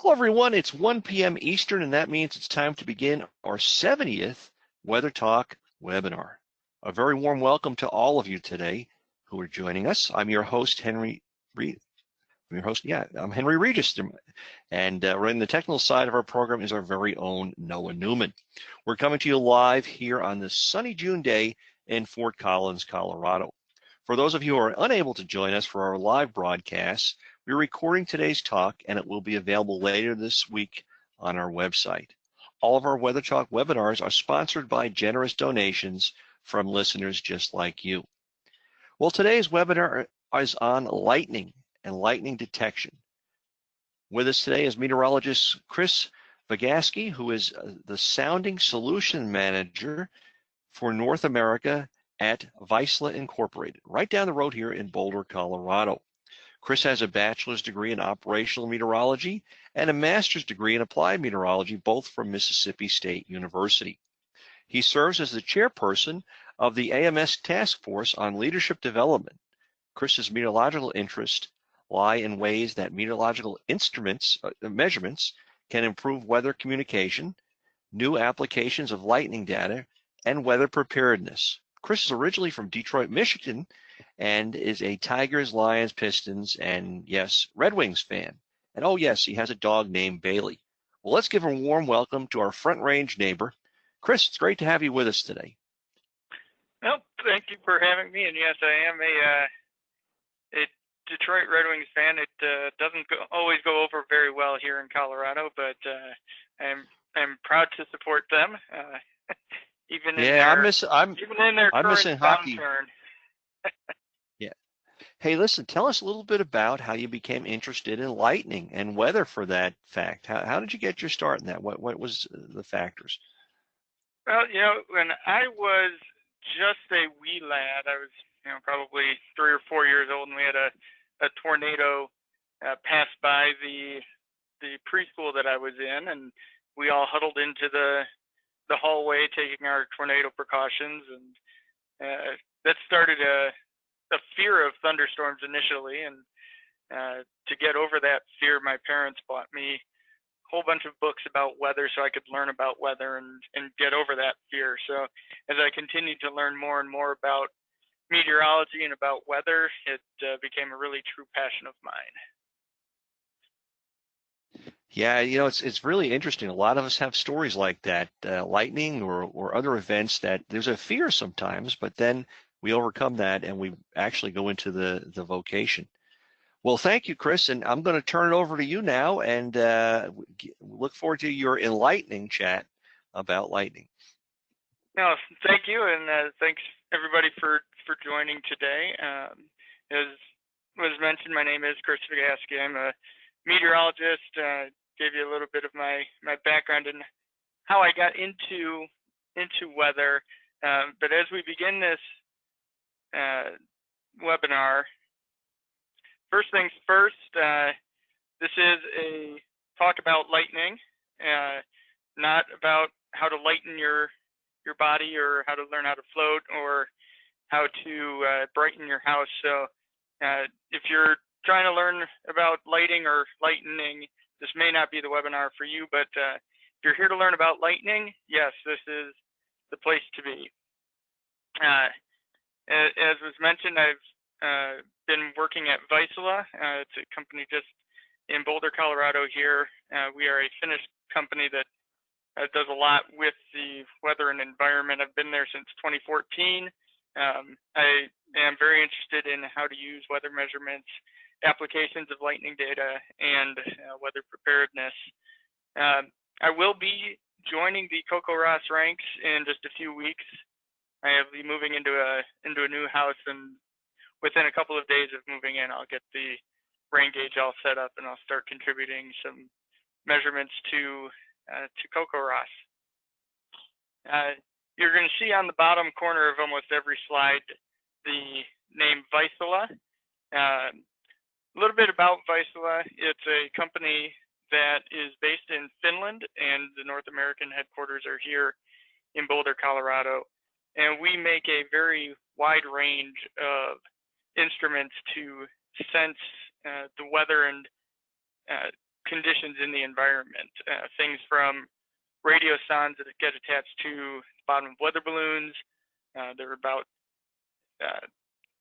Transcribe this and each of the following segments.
Hello, everyone. It's 1 p.m. Eastern, and that means it's time to begin our 70th Weather Talk webinar. A very warm welcome to all of you today who are joining us. I'm your host, Henry Reed. I'm Henry Regis, and running the technical side of our program is our very own Noah Newman. We're coming to you live here on this sunny June day in Fort Collins, Colorado. For those of you who are unable to join us for our live broadcasts, we're recording today's talk, and it will be available later this week on our website. All of our Weather Talk webinars are sponsored by generous donations from listeners just like you. Well, today's webinar is on lightning and lightning detection. With us today is meteorologist Chris Vagasky, who is the Sounding Solution Manager for North America at Vaisala Inc, right down the road here in Boulder, Colorado. Chris has a bachelor's degree in operational meteorology and a master's degree in applied meteorology, both from Mississippi State University. He serves as the chairperson of the AMS Task Force on Leadership Development. Chris's meteorological interests lie in ways that meteorological measurements can improve weather communication, new applications of lightning data, and weather preparedness. Chris is originally from Detroit, Michigan, and is a Tigers, Lions, Pistons, and yes, Red Wings fan. And oh yes, he has a dog named Bailey. Well, let's give a warm welcome to our Front Range neighbor. Chris, it's great to have you with us today. Well, thank you for having me. And yes, I am a Detroit Red Wings fan. It doesn't always go over very well here in Colorado, but I'm proud to support them. Even in their I'm missing hockey. Downturn. Yeah. Hey, listen, tell us a little bit about how you became interested in lightning and weather for that fact. How did you get your start in that? What was the factors? Well, when I was just a wee lad, I was, probably 3 or 4 years old, and we had a tornado pass by the preschool that I was in, and we all huddled into the hallway taking our tornado precautions, and that started a fear of thunderstorms initially, and to get over that fear, my parents bought me a whole bunch of books about weather so I could learn about weather and get over that fear. So as I continued to learn more and more about meteorology and about weather, it became a really true passion of mine. Yeah, it's really interesting. A lot of us have stories like that, lightning or other events that there's a fear sometimes, but then we overcome that and we actually go into the vocation. Well, thank you, Chris, and I'm going to turn it over to you now and look forward to your enlightening chat about lightning. No, thank you, and thanks everybody for joining today. As was mentioned, my name is Chris Vagasky. I'm a meteorologist. Gave you a little bit of my background and how I got into weather. But as we begin this webinar, first things first, this is a talk about lightning, not about how to lighten your body or how to learn how to float or how to brighten your house. So if you're trying to learn about lighting or lightning, this may not be the webinar for you, but if you're here to learn about lightning, yes, this is the place to be. As was mentioned, I've been working at Vaisala. It's a company just in Boulder, Colorado here. We are a Finnish company that does a lot with the weather and environment. I've been there since 2014. I am very interested in how to use weather measurements, applications of lightning data, and weather preparedness. I will be joining the CoCoRaHS ranks in just a few weeks. I will be moving into a new house, and within a couple of days of moving in, I'll get the rain gauge all set up, and I'll start contributing some measurements to CoCoRaHS. You're going to see on the bottom corner of almost every slide the name Vaisala. A little bit about Vaisala. It's a company that is based in Finland, and the North American headquarters are here in Boulder, Colorado. And we make a very wide range of instruments to sense the weather and conditions in the environment. Things from radio sondes that get attached to the bottom of weather balloons. There are about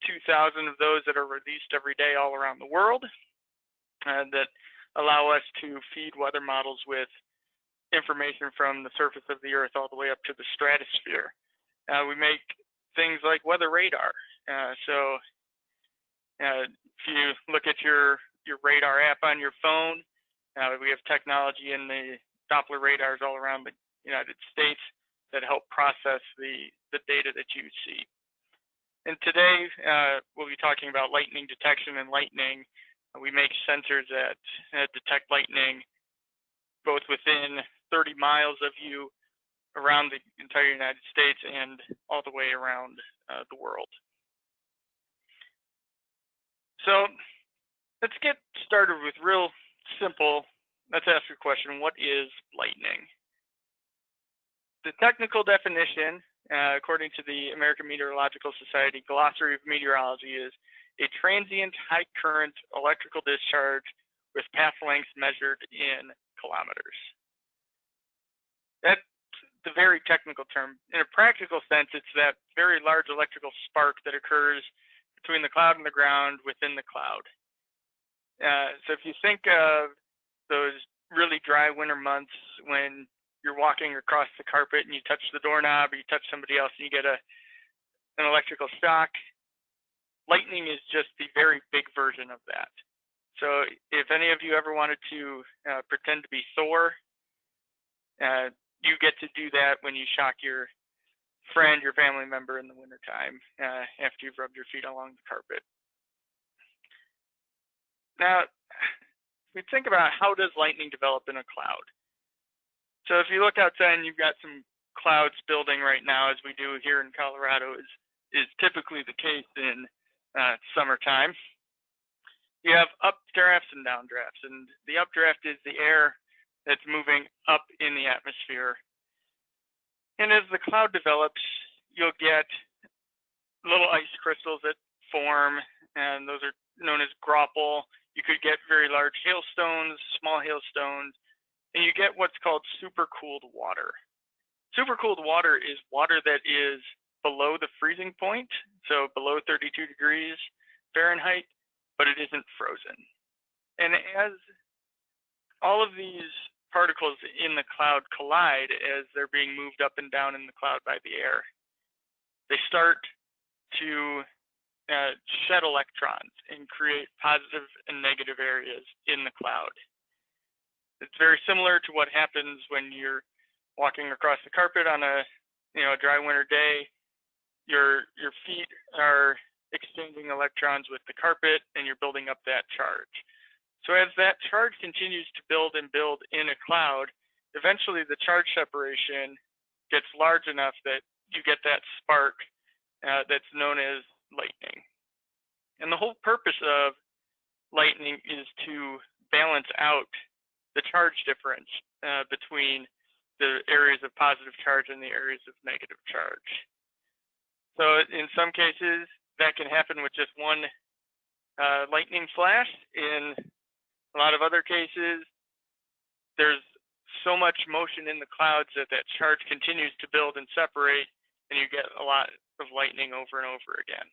2,000 of those that are released every day all around the world that allow us to feed weather models with information from the surface of the Earth all the way up to the stratosphere. We make things like weather radar. So if you look at your radar app on your phone, we have technology in the Doppler radars all around the United States that help process the data that you see. And today, we'll be talking about lightning detection and lightning. We make sensors that detect lightning both within 30 miles of you around the entire United States and all the way around the world. So let's get started with real simple. Let's ask a question: what is lightning? The technical definition, according to the American Meteorological Society Glossary of Meteorology, is a transient high current electrical discharge with path lengths measured in kilometers. That's the very technical term. In a practical sense, it's that very large electrical spark that occurs between the cloud and the ground within the cloud. So if you think of those really dry winter months when you're walking across the carpet and you touch the doorknob or you touch somebody else and you get an electrical shock, lightning is just the very big version of that. So if any of you ever wanted to pretend to be Thor, you get to do that when you shock your friend, your family member in the wintertime after you've rubbed your feet along the carpet. Now, we think about how does lightning develop in a cloud. So if you look outside and you've got some clouds building right now, as we do here in Colorado, is typically the case in summertime. You have updrafts and downdrafts, and the updraft is the air that's moving up in the atmosphere. And as the cloud develops, you'll get little ice crystals that form, and those are known as graupel. You could get very large hailstones, small hailstones, and you get what's called supercooled water. Supercooled water is water that is below the freezing point, so below 32 degrees Fahrenheit, but it isn't frozen. And as all of these particles in the cloud collide as they're being moved up and down in the cloud by the air, they start to shed electrons and create positive and negative areas in the cloud. It's very similar to what happens when you're walking across the carpet on a dry winter day. Your feet are exchanging electrons with the carpet and you're building up that charge. So as that charge continues to build and build in a cloud, eventually the charge separation gets large enough that you get that spark that's known as lightning. And the whole purpose of lightning is to balance out the charge difference between the areas of positive charge and the areas of negative charge. So in some cases, that can happen with just one lightning flash. In a lot of other cases, there's so much motion in the clouds that that charge continues to build and separate, and you get a lot of lightning over and over again.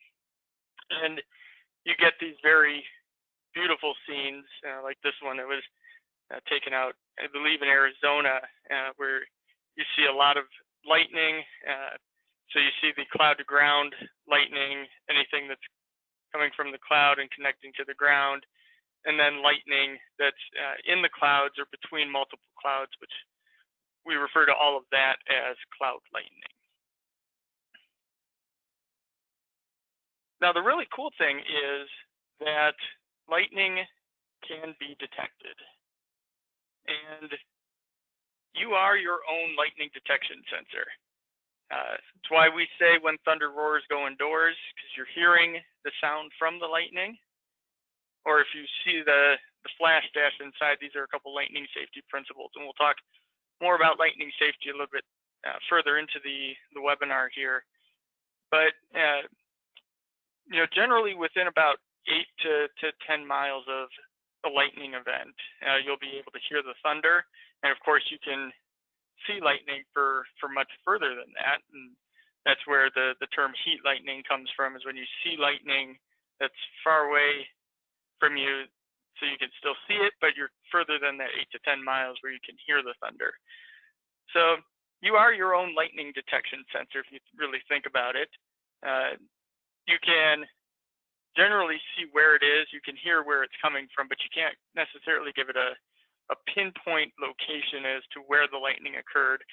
And you get these very beautiful scenes, like this one that was taken out, I believe, in Arizona, where you see a lot of lightning. So you see the cloud to ground lightning, anything that's coming from the cloud and connecting to the ground, and then lightning that's in the clouds or between multiple clouds, which we refer to all of that as cloud lightning. Now, the really cool thing is that lightning can be detected. And you are your own lightning detection sensor. It's why we say when thunder roars, go indoors, because you're hearing the sound from the lightning. Or if you see the flash dash inside, these are a couple lightning safety principles. And we'll talk more about lightning safety a little bit further into the webinar here. But generally within about 8 to 10 miles of a lightning event. You'll be able to hear the thunder, and of course you can see lightning for much further than that. And that's where the term heat lightning comes from, is when you see lightning that's far away from you, so you can still see it, but you're further than that 8 to 10 miles where you can hear the thunder. So you are your own lightning detection sensor if you really think about it. You can generally see where it is, you can hear where it's coming from, but you can't necessarily give it a pinpoint location as to where the lightning occurred.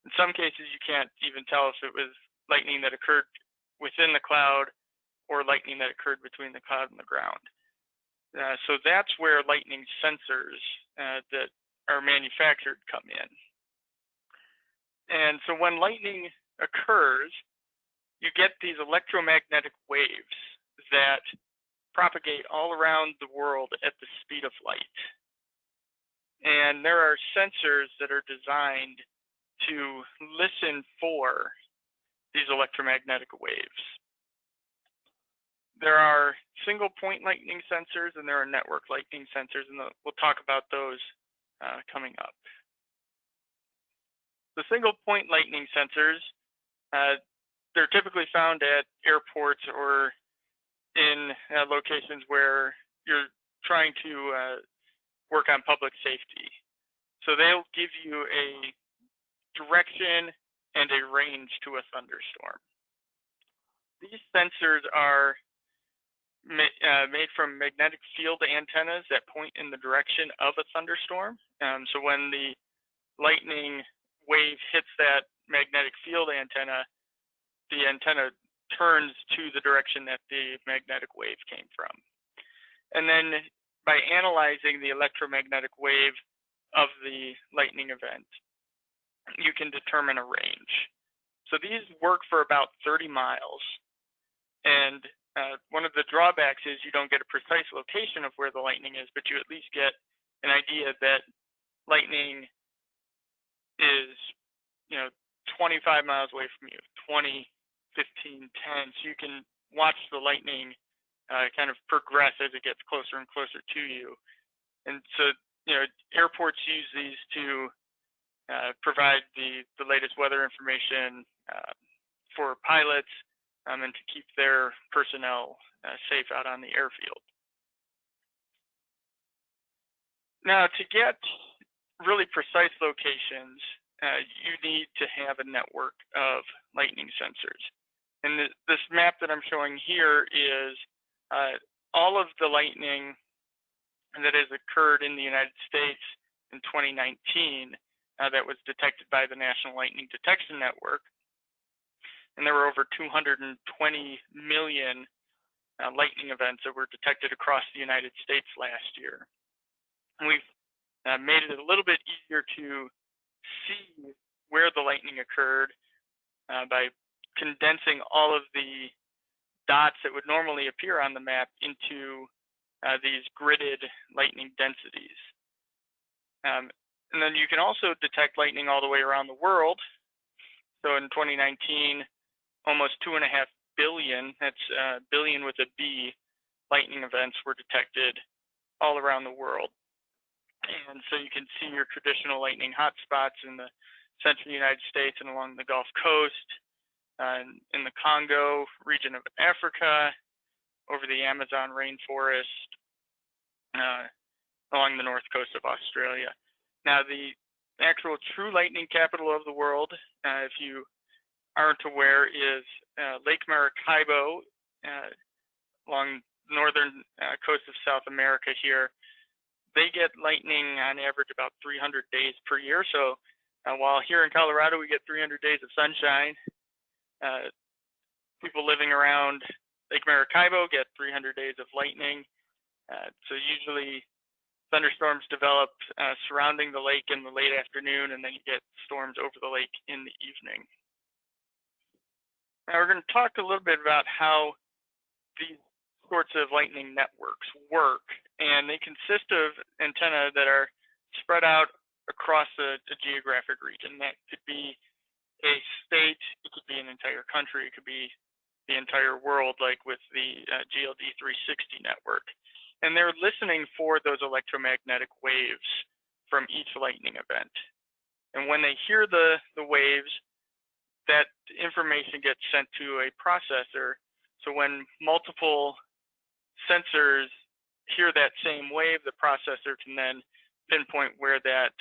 In some cases, you can't even tell if it was lightning that occurred within the cloud or lightning that occurred between the cloud and the ground. So that's where lightning sensors that are manufactured come in. And so when lightning occurs, you get these electromagnetic waves that propagate all around the world at the speed of light. And there are sensors that are designed to listen for these electromagnetic waves. There are single point lightning sensors and there are network lightning sensors, and we'll talk about those coming up. The single point lightning sensors, they're typically found at airports or in locations where you're trying to work on public safety. So they'll give you a direction and a range to a thunderstorm. These sensors are made from magnetic field antennas that point in the direction of a thunderstorm. So when the lightning wave hits that magnetic field antenna, the antenna turns to the direction that the magnetic wave came from. And then by analyzing the electromagnetic wave of the lightning event, you can determine a range. So these work for about 30 miles. And one of the drawbacks is you don't get a precise location of where the lightning is, but you at least get an idea that lightning is, 25 miles away from you, 20, 15, 10. So you can watch the lightning kind of progress as it gets closer and closer to you. And so, airports use these to provide the latest weather information for pilots and to keep their personnel safe out on the airfield. Now, to get really precise locations, you need to have a network of lightning sensors. And this map that I'm showing here is all of the lightning that has occurred in the United States in 2019 that was detected by the National Lightning Detection Network. And there were over 220 million lightning events that were detected across the United States last year. And we've made it a little bit easier to see where the lightning occurred by condensing all of the dots that would normally appear on the map into these gridded lightning densities. And then you can also detect lightning all the way around the world. So in 2019, almost 2.5 billion, that's billion with a B, lightning events were detected all around the world. And so you can see your traditional lightning hotspots in the central United States and along the Gulf Coast, in the Congo region of Africa, over the Amazon rainforest, along the north coast of Australia. Now, the actual true lightning capital of the world, if you aren't aware, is Lake Maracaibo along the northern coast of South America here. They get lightning on average about 300 days per year. So while here in Colorado we get 300 days of sunshine, people living around Lake Maracaibo get 300 days of lightning. So usually thunderstorms develop surrounding the lake in the late afternoon, and then you get storms over the lake in the evening. Now we're going to talk a little bit about how these sorts of lightning networks work, and they consist of antennae that are spread out across a geographic region. That could be a state, it could be an entire country, it could be the entire world, like with the GLD 360 network. and they're listening for those electromagnetic waves from each lightning event. And when they hear the waves, that information gets sent to a processor. So when multiple sensors hear that same wave, the processor can then pinpoint where that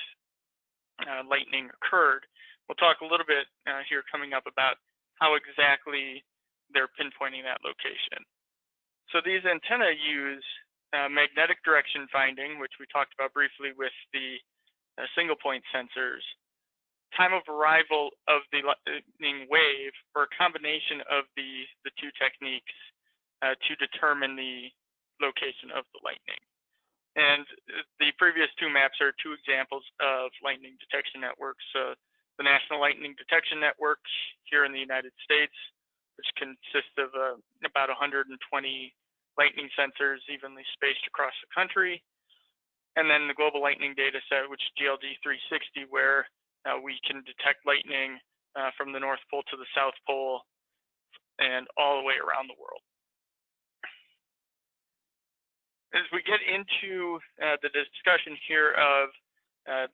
lightning occurred. We'll talk a little bit here coming up about how exactly they're pinpointing that location. So these antennae use magnetic direction finding, which we talked about briefly with the single point sensors, time of arrival of the lightning wave, or a combination of the two techniques to determine the location of the lightning. And the previous two maps are two examples of lightning detection networks. The National Lightning Detection Network here in the United States, which consists of about 120 lightning sensors evenly spaced across the country. And then the Global Lightning Data Set, which is GLD 360, where we can detect lightning from the North Pole to the South Pole and all the way around the world. As we get into the discussion here of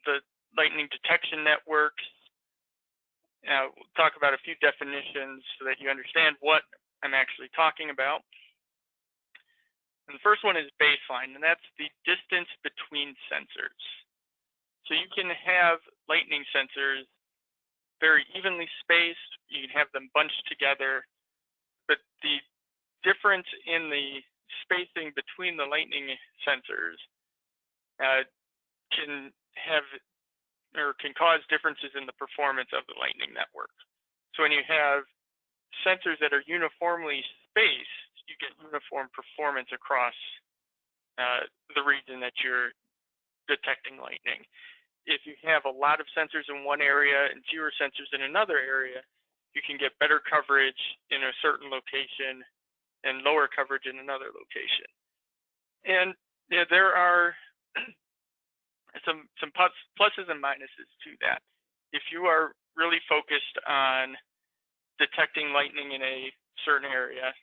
the lightning detection networks, we'll talk about a few definitions so that you understand what I'm actually talking about. And the first one is baseline, and that's the distance between sensors. So you can have lightning sensors very evenly spaced, you can have them bunched together, but the difference in the spacing between the lightning sensors can cause differences in the performance of the lightning network. So when you have sensors that are uniformly spaced, you get uniform performance across the region that you're detecting lightning. If you have a lot of sensors in one area and fewer sensors in another area, you can get better coverage in a certain location and lower coverage in another location. And there are some pluses and minuses to that. If you are really focused on detecting lightning in a certain area,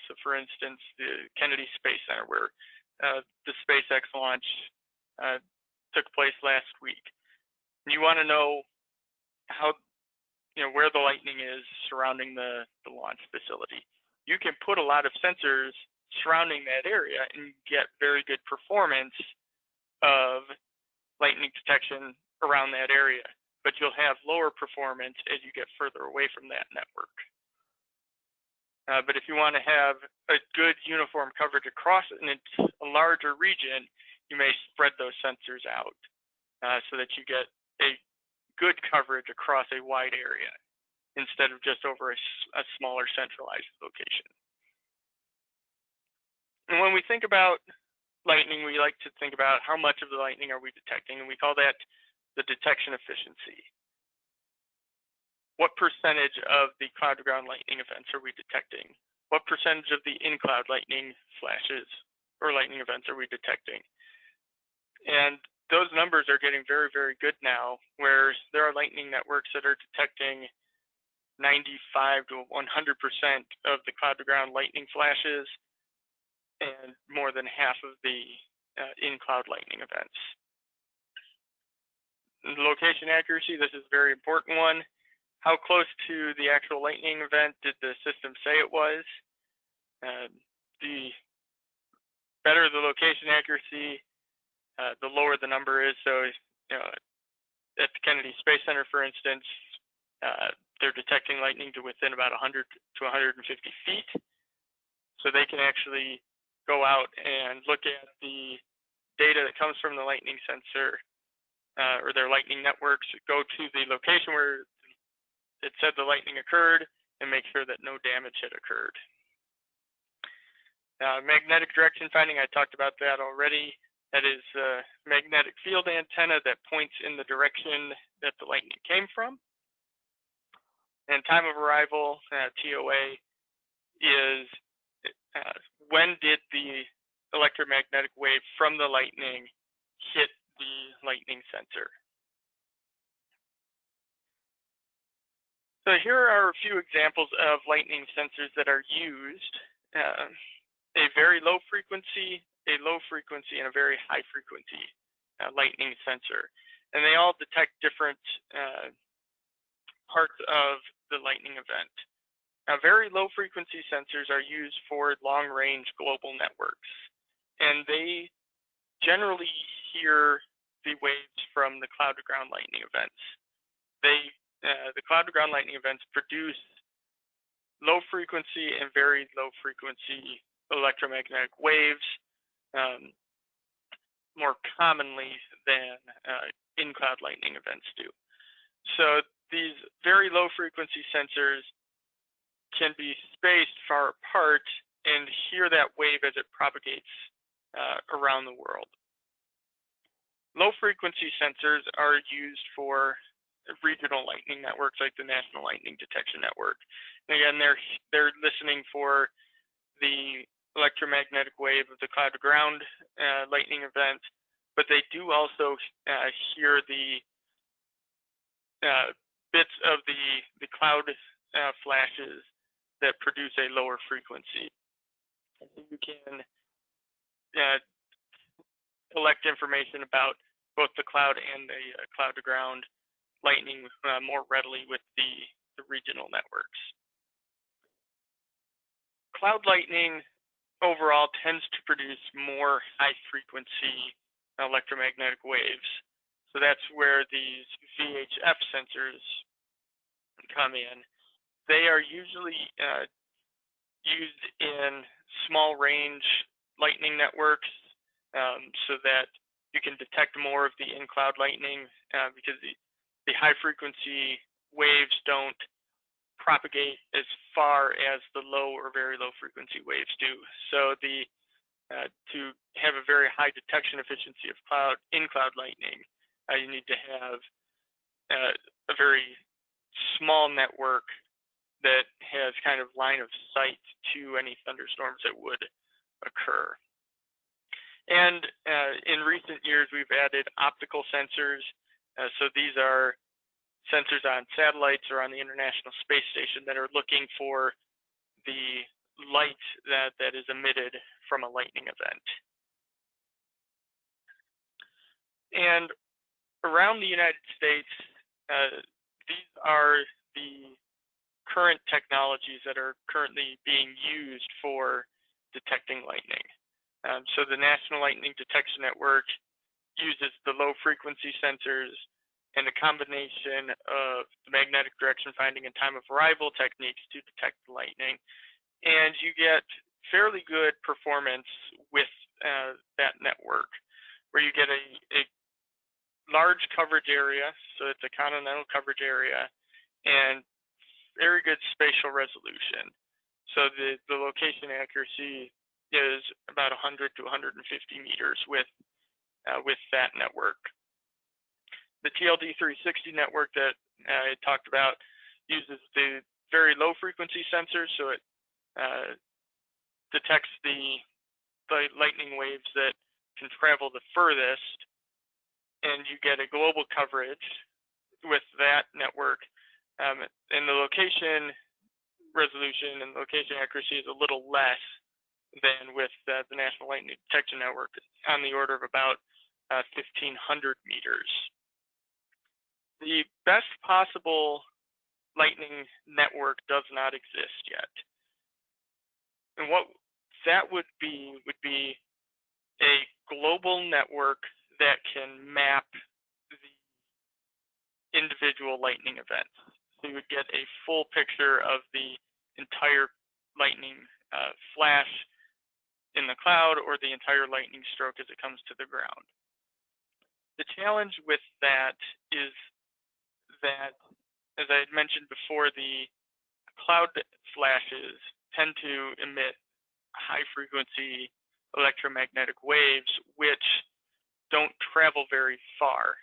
so for instance, the Kennedy Space Center, where the SpaceX launch took place last week, and you want to know how, where the lightning is surrounding the launch facility. You can put a lot of sensors surrounding that area and get very good performance of lightning detection around that area, but you'll have lower performance as you get further away from that network. But if you want to have a good uniform coverage across a larger region, you may spread those sensors out so that you get a good coverage across a wide area instead of just over a smaller centralized location. And when we think about lightning, we like to think about how much of the lightning are we detecting, and we call that the detection efficiency. What percentage of the cloud-to-ground lightning events are we detecting? What percentage of the in-cloud lightning flashes or lightning events are we detecting? And those numbers are getting very, very good now, where there are lightning networks that are detecting 95 to 100% of the cloud-to-ground lightning flashes and more than half of the in-cloud lightning events. Location accuracy, this is a very important one. How close to the actual lightning event did the system say it was? The better the location accuracy, the lower the number is. So at the Kennedy Space Center, for instance, they're detecting lightning to within about 100 to 150 feet. So they can actually go out and look at the data that comes from the lightning sensor or their lightning networks, go to the location where it said the lightning occurred and make sure that no damage had occurred. Magnetic direction finding, I talked about that already. That is a magnetic field antenna that points in the direction that the lightning came from. And time of arrival, TOA, is when did the electromagnetic wave from the lightning hit the lightning sensor. So here are a few examples of lightning sensors that are used. A very low frequency a low frequency and a very high frequency lightning sensor. And they all detect different parts of the lightning event. Now, very low frequency sensors are used for long range global networks, and they generally hear the waves from the cloud to ground lightning events. The cloud to ground lightning events produce low frequency and very low frequency electromagnetic waves more commonly than in-cloud lightning events do. So these very low frequency sensors can be spaced far apart and hear that wave as it propagates around the world. Low frequency sensors are used for regional lightning networks like the National Lightning Detection Network. And again, they're listening for the electromagnetic wave of the cloud to ground lightning event, but they do also hear the bits of the cloud flashes that produce a lower frequency. You can collect information about both the cloud and the cloud to ground lightning more readily with the regional networks. Cloud lightning overall tends to produce more high frequency electromagnetic waves. So that's where these VHF sensors come in. They are usually used in small range lightning networks so that you can detect more of the in-cloud lightning because the high frequency waves don't propagate as far as the low or very low frequency waves do. So to have a very high detection efficiency of in-cloud lightning, you need to have a very small network that has kind of line of sight to any thunderstorms that would occur. And in recent years, we've added optical sensors. So these are sensors on satellites or on the International Space Station that are looking for the light that is emitted from a lightning event. And around the United States, these are the current technologies that are currently being used for detecting lightning. So the National Lightning Detection Network uses the low frequency sensors and a combination of the magnetic direction finding and time of arrival techniques to detect the lightning. And you get fairly good performance with that network, where you get a large coverage area, so it's a continental coverage area, and very good spatial resolution. So the location accuracy is about 100 to 150 meters with that network. The TLD 360 network that I talked about uses the very low frequency sensors, so it detects the lightning waves that can travel the furthest, and you get a global coverage with that network. And the location resolution and location accuracy is a little less than with the National Lightning Detection Network, on the order of about 1,500 meters. The best possible lightning network does not exist yet. And what that would be a global network that can map the individual lightning events. So you would get a full picture of the entire lightning flash in the cloud or the entire lightning stroke as it comes to the ground. The challenge with that is that, as I had mentioned before, the cloud flashes tend to emit high frequency electromagnetic waves which don't travel very far.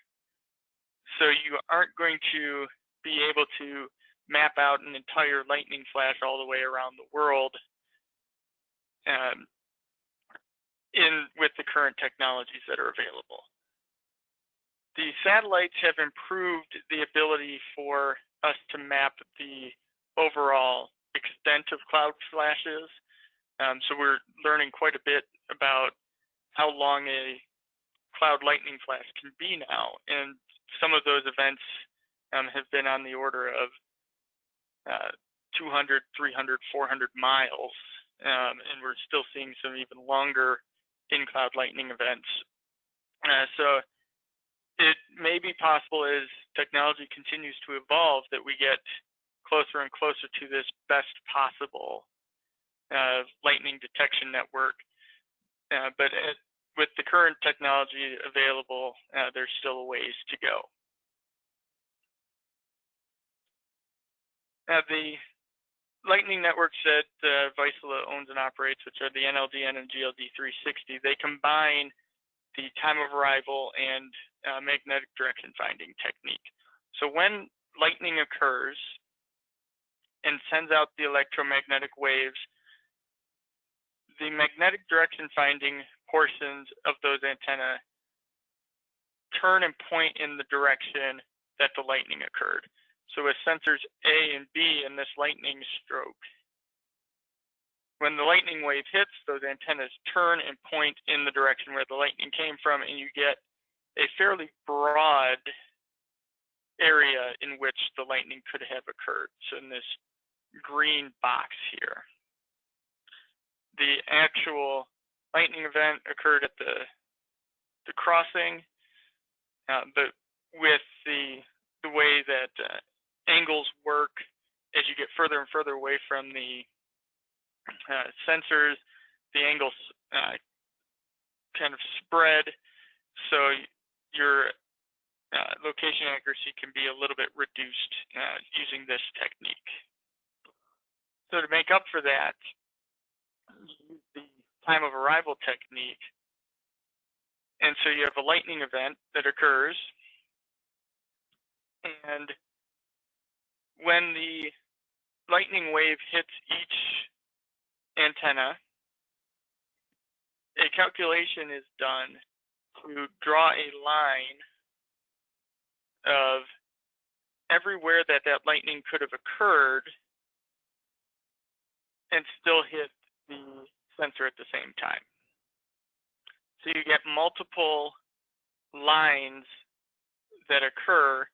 So you aren't going to be able to map out an entire lightning flash all the way around the world with the current technologies that are available. The satellites have improved the ability for us to map the overall extent of cloud flashes. So we're learning quite a bit about how long a cloud lightning flash can be now, and some of those events have been on the order of 200, 300, 400 miles, and we're still seeing some even longer in-cloud lightning events. So it may be possible as technology continues to evolve that we get closer and closer to this best possible lightning detection network. But with the current technology available, there's still a ways to go. The lightning networks that Vaisala owns and operates, which are the NLDN and GLD360, they combine the time of arrival and magnetic direction finding technique. So when lightning occurs and sends out the electromagnetic waves, the magnetic direction finding portions of those antennae turn and point in the direction that the lightning occurred. So with sensors A and B in this lightning stroke, when the lightning wave hits, those antennas turn and point in the direction where the lightning came from, and you get a fairly broad area in which the lightning could have occurred. So in this green box here, the actual lightning event occurred at the crossing, but with the way that angles work, as you get further and further away from the sensors, the angles kind of spread, so your location accuracy can be a little bit reduced using this technique. So to make up for that, use the time of arrival technique. And so you have a lightning event that occurs, and when the lightning wave hits each antenna, a calculation is done to draw a line of everywhere that lightning could have occurred and still hit the sensor at the same time. So you get multiple lines that occur,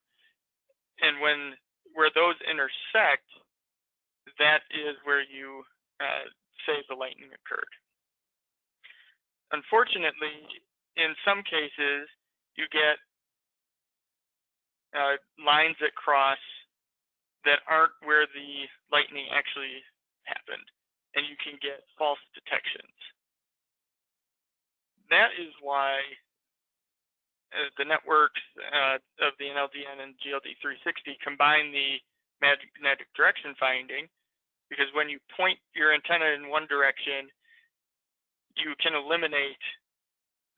and where those intersect, that is where you say the lightning occurred. Unfortunately, in some cases, you get lines that cross that aren't where the lightning actually happened, and you can get false detections. That is why the networks of the NLDN and GLD360 combine the magnetic direction finding, because when you point your antenna in one direction, you can eliminate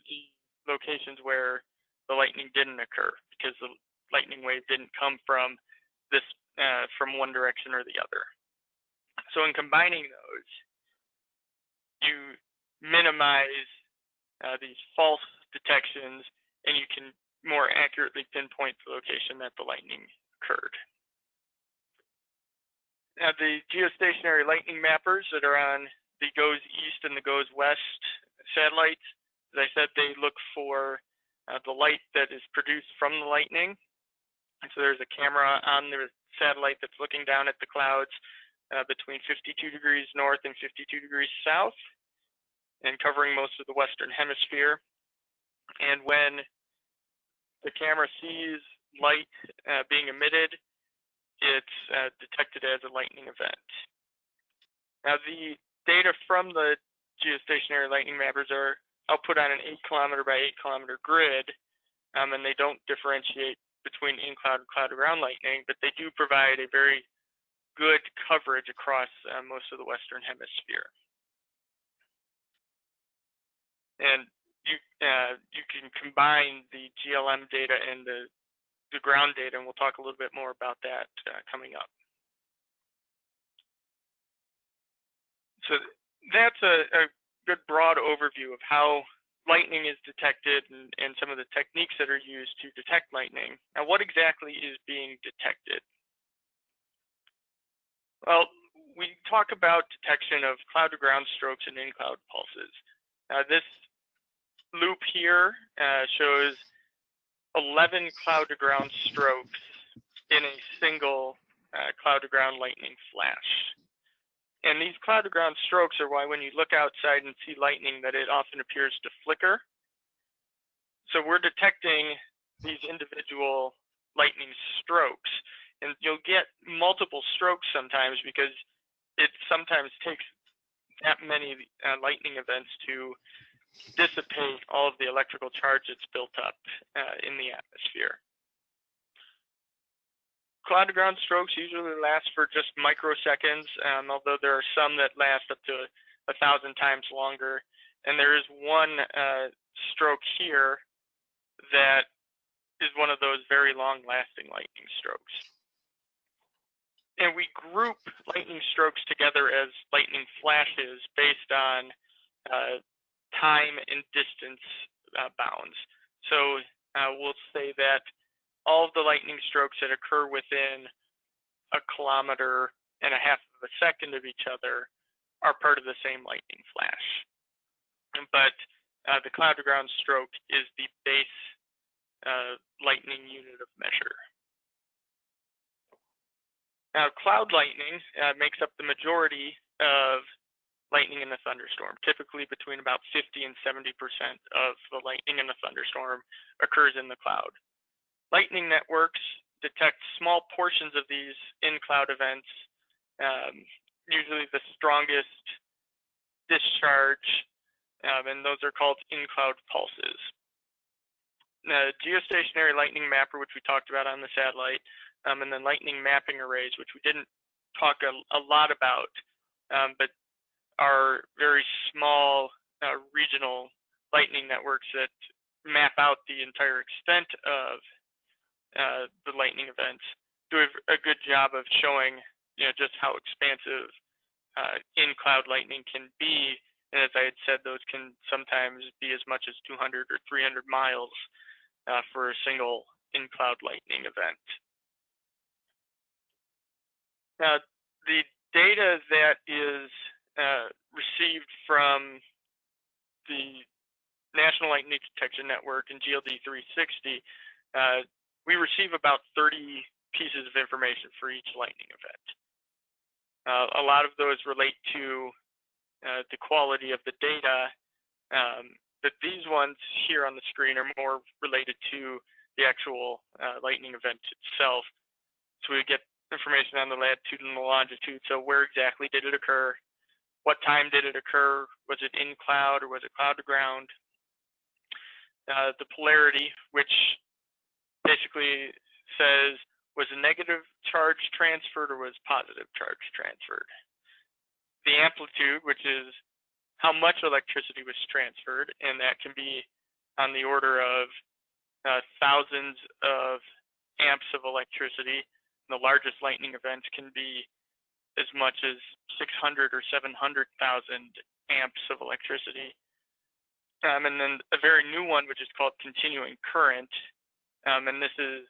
the locations where the lightning didn't occur, because the lightning wave didn't come from from one direction or the other. So in combining those, you minimize these false detections, and you can more accurately pinpoint the location that the lightning occurred. Now, the geostationary lightning mappers that are on the GOES East and the GOES West satellites, as I said, they look for the light that is produced from the lightning. And so there's a camera on the satellite that's looking down at the clouds between 52 degrees north and 52 degrees south, and covering most of the Western Hemisphere. And when the camera sees light being emitted, it's detected as a lightning event. Now, the data from the geostationary lightning mappers are output on an 8-kilometer by 8-kilometer grid, and they don't differentiate between in-cloud and cloud-to-ground lightning, but they do provide a very good coverage across most of the Western Hemisphere. And you can combine the GLM data and the ground data, and we'll talk a little bit more about that coming up. So that's a good broad overview of how lightning is detected and some of the techniques that are used to detect lightning. Now, what exactly is being detected? Well, we talk about detection of cloud-to-ground strokes and in-cloud pulses. This loop here shows 11 cloud-to-ground strokes in a single cloud-to-ground lightning flash. And these cloud-to-ground strokes are why when you look outside and see lightning that it often appears to flicker. So we're detecting these individual lightning strokes, and you'll get multiple strokes sometimes because it sometimes takes that many lightning events to dissipate all of the electrical charge that's built up in the atmosphere. Cloud-to-ground strokes usually last for just microseconds, although there are some that last up to 1,000 times longer. And there is one stroke here that is one of those very long-lasting lightning strokes. And we group lightning strokes together as lightning flashes based on time and distance bounds. So we'll say that all of the lightning strokes that occur within 1.5 kilometers of a second of each other are part of the same lightning flash. But the cloud-to-ground stroke is the base lightning unit of measure. Now, cloud lightning makes up the majority of lightning in a thunderstorm. Typically between about 50 and 70% of the lightning in a thunderstorm occurs in the cloud. Lightning networks detect small portions of these in-cloud events, usually the strongest discharge, and those are called in-cloud pulses. Geostationary lightning mapper, which we talked about on the satellite, and then lightning mapping arrays, which we didn't talk a lot about, but are very small regional lightning networks that map out the entire extent of the lightning events, do a good job of showing, just how expansive in-cloud lightning can be. And as I had said, those can sometimes be as much as 200 or 300 miles for a single in-cloud lightning event. Now, the data that is received from the National Lightning Detection Network and GLD 360, we receive about 30 pieces of information for each lightning event. A lot of those relate to the quality of the data, but these ones here on the screen are more related to the actual lightning event itself. So we get information on the latitude and the longitude. So where exactly did it occur? What time did it occur? Was it in cloud or was it cloud to ground? The polarity, which basically says, was a negative charge transferred or was positive charge transferred? The amplitude, which is how much electricity was transferred, and that can be on the order of thousands of amps of electricity. The largest lightning events can be as much as 600 or 700,000 amps of electricity. And then a very new one, which is called continuing current. And this is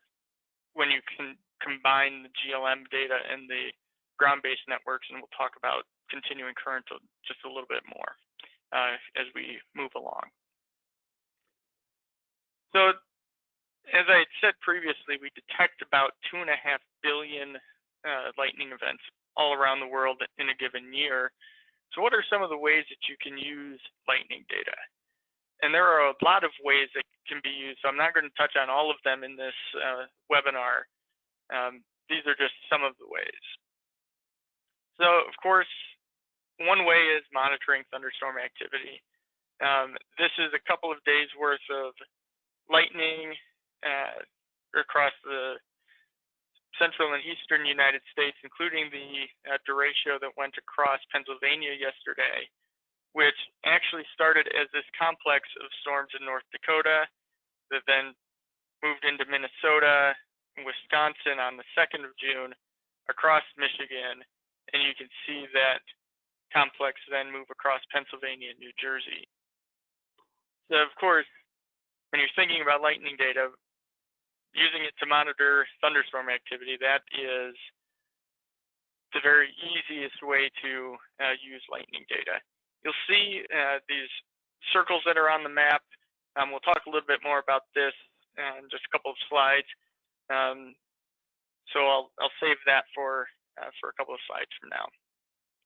when you can combine the GLM data and the ground-based networks, and we'll talk about continuing current just a little bit more as we move along. So as I had said previously, we detect about 2.5 billion lightning events all around the world in a given year. So what are some of the ways that you can use lightning data? And there are a lot of ways that can be used. So I'm not going to touch on all of them in this webinar. These are just some of the ways. So of course, one way is monitoring thunderstorm activity. This is a couple of days worth of lightning across the central and eastern United States, including the derecho that went across Pennsylvania yesterday, which actually started as this complex of storms in North Dakota that then moved into Minnesota and Wisconsin on the 2nd of June, across Michigan, and you can see that complex then move across Pennsylvania and New Jersey. So of course, when you're thinking about lightning data, using it to monitor thunderstorm activity, that is the very easiest way to use lightning data. You'll see these circles that are on the map. We'll talk a little bit more about this in just a couple of slides. So I'll save that for a couple of slides from now.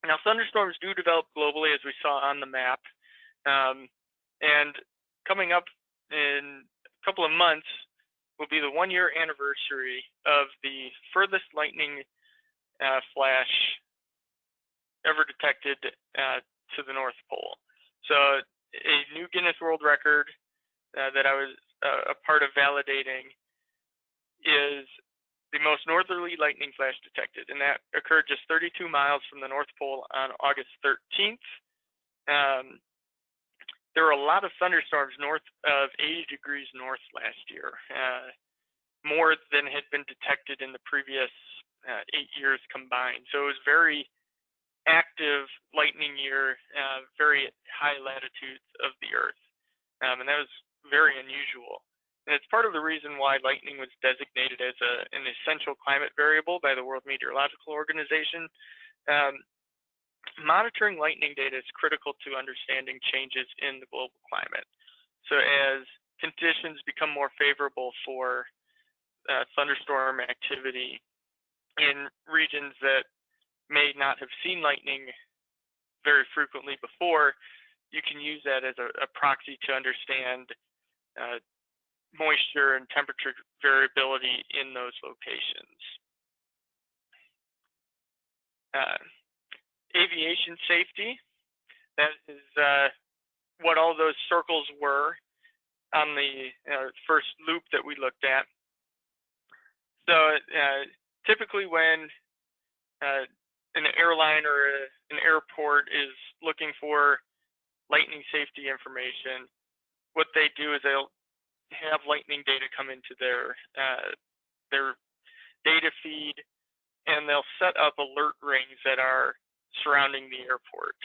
Now, thunderstorms do develop globally, as we saw on the map. And coming up in a couple of months will be the 1-year anniversary of the furthest lightning flash ever detected to the North Pole. So a new Guinness World Record that I was a part of validating is the most northerly lightning flash detected, and that occurred just 32 miles from the North Pole on August 13th. There were a lot of thunderstorms north of 80 degrees north last year, more than had been detected in the previous 8 years combined. So it was very active lightning year, very high latitudes of the Earth, and that was very unusual. And it's part of the reason why lightning was designated as an essential climate variable by the World Meteorological Organization. Monitoring lightning data is critical to understanding changes in the global climate. So as conditions become more favorable for thunderstorm activity in regions that may not have seen lightning very frequently before, you can use that as a proxy to understand moisture and temperature variability in those locations. Aviation safety, that is what all those circles were on the first loop that we looked at. So typically when an airline or an airport is looking for lightning safety information, what they do is they'll have lightning data come into their data feed, and they'll set up alert rings that are surrounding the airport.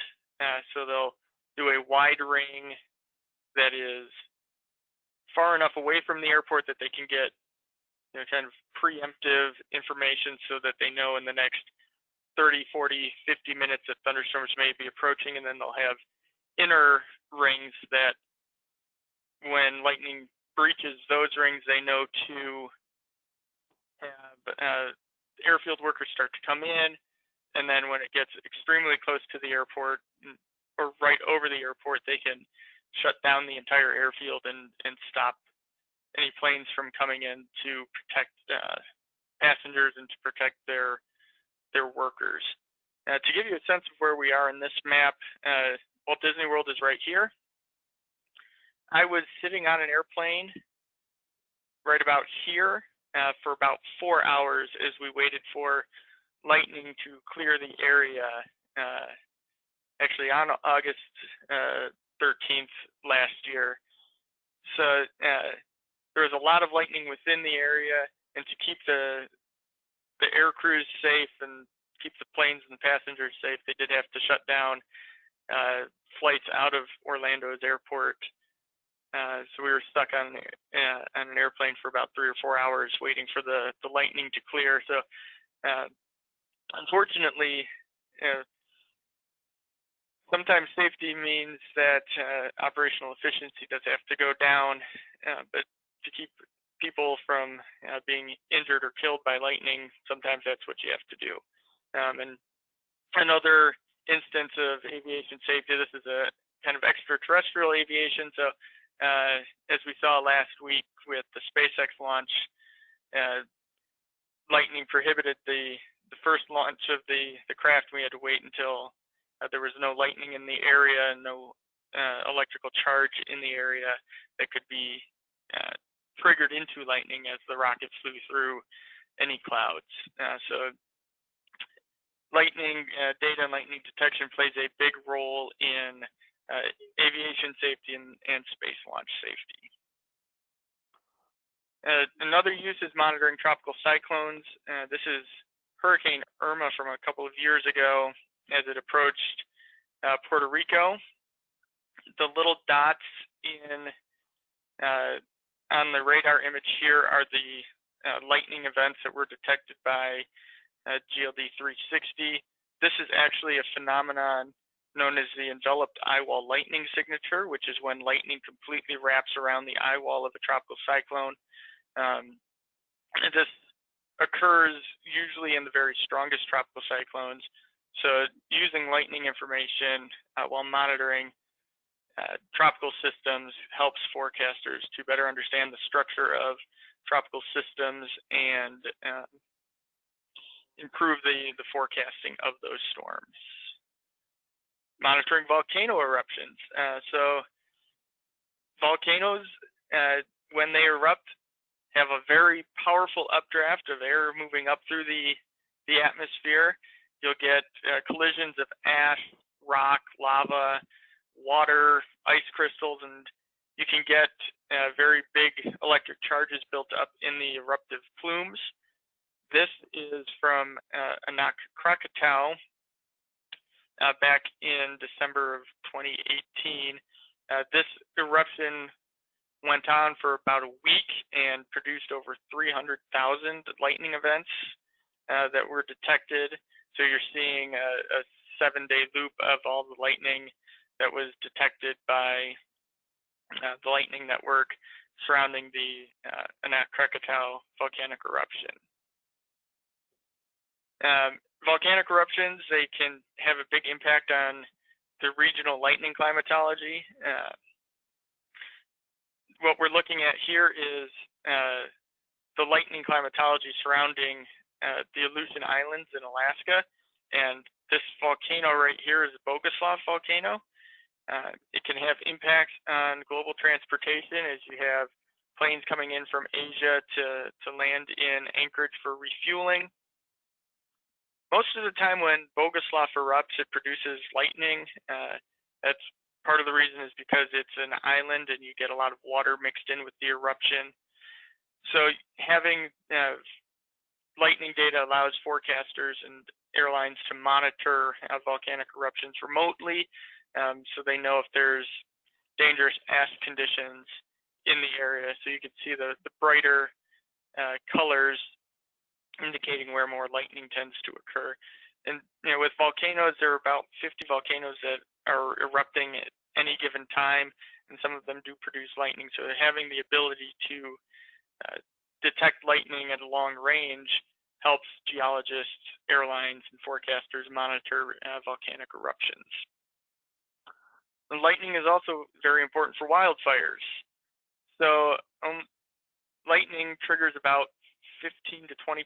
So they'll do a wide ring that is far enough away from the airport that they can get kind of preemptive information so that they know in the next 30, 40, 50 minutes that thunderstorms may be approaching, and then they'll have inner rings that when lightning breaches those rings, they know to have airfield workers start to come in, and then when it gets extremely close to the airport or right over the airport, they can shut down the entire airfield and stop any planes from coming in to protect passengers and to protect their workers. To give you a sense of where we are in this map, Walt Disney World is right here. I was sitting on an airplane right about here for about 4 hours as we waited for lightning to clear the area, actually on August 13th last year. So there was a lot of lightning within the area, and to keep the air crews safe and keep the planes and the passengers safe, they did have to shut down flights out of Orlando's airport. So we were stuck on an airplane for about 3 or 4 hours waiting for the lightning to clear. So unfortunately, sometimes safety means that operational efficiency does have to go down, but to keep people from being injured or killed by lightning, sometimes that's what you have to do. And another instance of aviation safety, this is a kind of extraterrestrial aviation. So as we saw last week with the SpaceX launch, lightning prohibited the first launch of the craft. We had to wait until there was no lightning in the area and no electrical charge in the area that could be triggered into lightning as the rocket flew through any clouds. So lightning data and lightning detection plays a big role in aviation safety and space launch safety. Another use is monitoring tropical cyclones. This is Hurricane Irma from a couple of years ago as it approached Puerto Rico. The little dots on the radar image here are the lightning events that were detected by GLD 360. This is actually a phenomenon known as the enveloped eye wall lightning signature, which is when lightning completely wraps around the eye wall of a tropical cyclone. This occurs usually in the very strongest tropical cyclones. So using lightning information while monitoring tropical systems helps forecasters to better understand the structure of tropical systems and improve the forecasting of those storms. Monitoring volcano eruptions. So volcanoes, when they erupt, have a very powerful updraft of air moving up through the atmosphere. You'll get collisions of ash, rock, lava, water, ice crystals, and you can get very big electric charges built up in the eruptive plumes. This is from Anak Krakatau back in December of 2018. This eruption went on for about a week and produced over 300,000 lightning events that were detected. So you're seeing a 7-day loop of all the lightning that was detected by the lightning network surrounding the Anak Krakatau volcanic eruption. Volcanic eruptions, they can have a big impact on the regional lightning climatology. What we're looking at here is the lightning climatology surrounding the Aleutian Islands in Alaska. And this volcano right here is a Boguslav volcano. It can have impacts on global transportation as you have planes coming in from Asia to land in Anchorage for refueling. Most of the time when Boguslav erupts, it produces lightning. That's part of the reason is because it's an island and you get a lot of water mixed in with the eruption. So having lightning data allows forecasters and airlines to monitor volcanic eruptions remotely, so they know if there's dangerous ash conditions in the area. So you can see the brighter colors indicating where more lightning tends to occur. And with volcanoes, there are about 50 volcanoes that are erupting at any given time, and some of them do produce lightning. So having the ability to detect lightning at a long range helps geologists, airlines, and forecasters monitor volcanic eruptions. And lightning is also very important for wildfires. So lightning triggers about 15 to 20%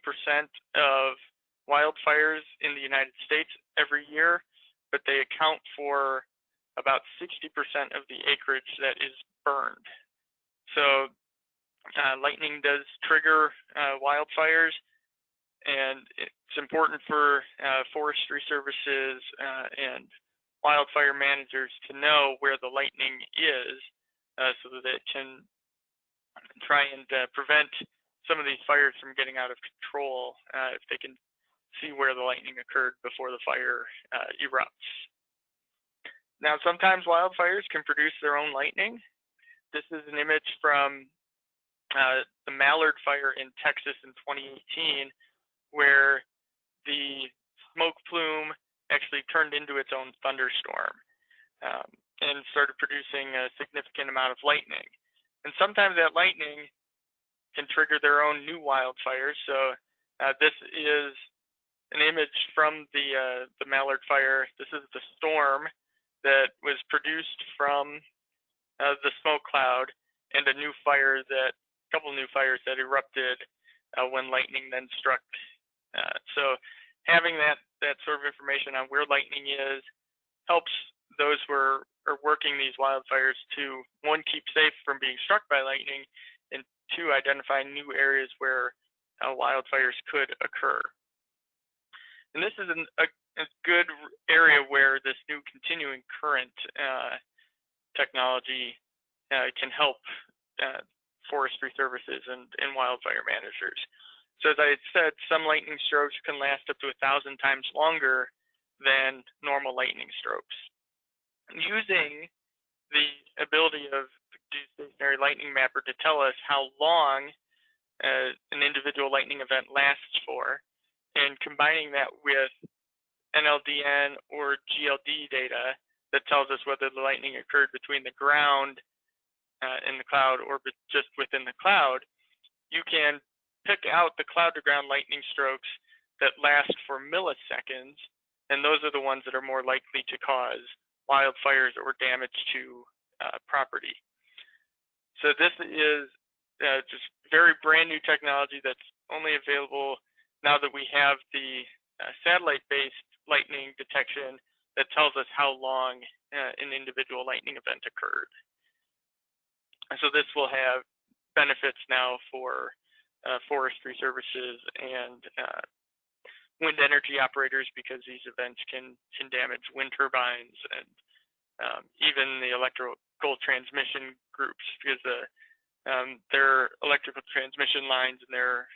of wildfires in the United States every year, but they account for about 60% of the acreage that is burned. So lightning does trigger wildfires, and it's important for forestry services and wildfire managers to know where the lightning is so that it can try and prevent some of these fires from getting out of control if they can see where the lightning occurred before the fire erupts. Now, sometimes wildfires can produce their own lightning. This is an image from the Mallard fire in Texas in 2018, where the smoke plume actually turned into its own thunderstorm and started producing a significant amount of lightning. And sometimes that lightning can trigger their own new wildfires. So this is an image from the Mallard fire. This is the storm that was produced from the smoke cloud, and a couple new fires that erupted when lightning then struck. So having that sort of information on where lightning is helps those who are working these wildfires to, one, keep safe from being struck by lightning, and two, identify new areas where wildfires could occur. And this is a good area where this new continuing current technology can help forestry services and wildfire managers. So as I said, some lightning strokes can last up to 1,000 times longer than normal lightning strokes. Using the ability of the stationary lightning mapper to tell us how long an individual lightning event lasts for, and combining that with NLDN or GLD data that tells us whether the lightning occurred between the ground and the cloud or just within the cloud, you can pick out the cloud-to-ground lightning strokes that last for milliseconds, and those are the ones that are more likely to cause wildfires or damage to property. So this is just very brand new technology that's only available now that we have the satellite-based lightning detection that tells us how long an individual lightning event occurred. And so this will have benefits now for forestry services and wind energy operators, because these events can damage wind turbines and even the electrical transmission groups, because their electrical transmission lines and their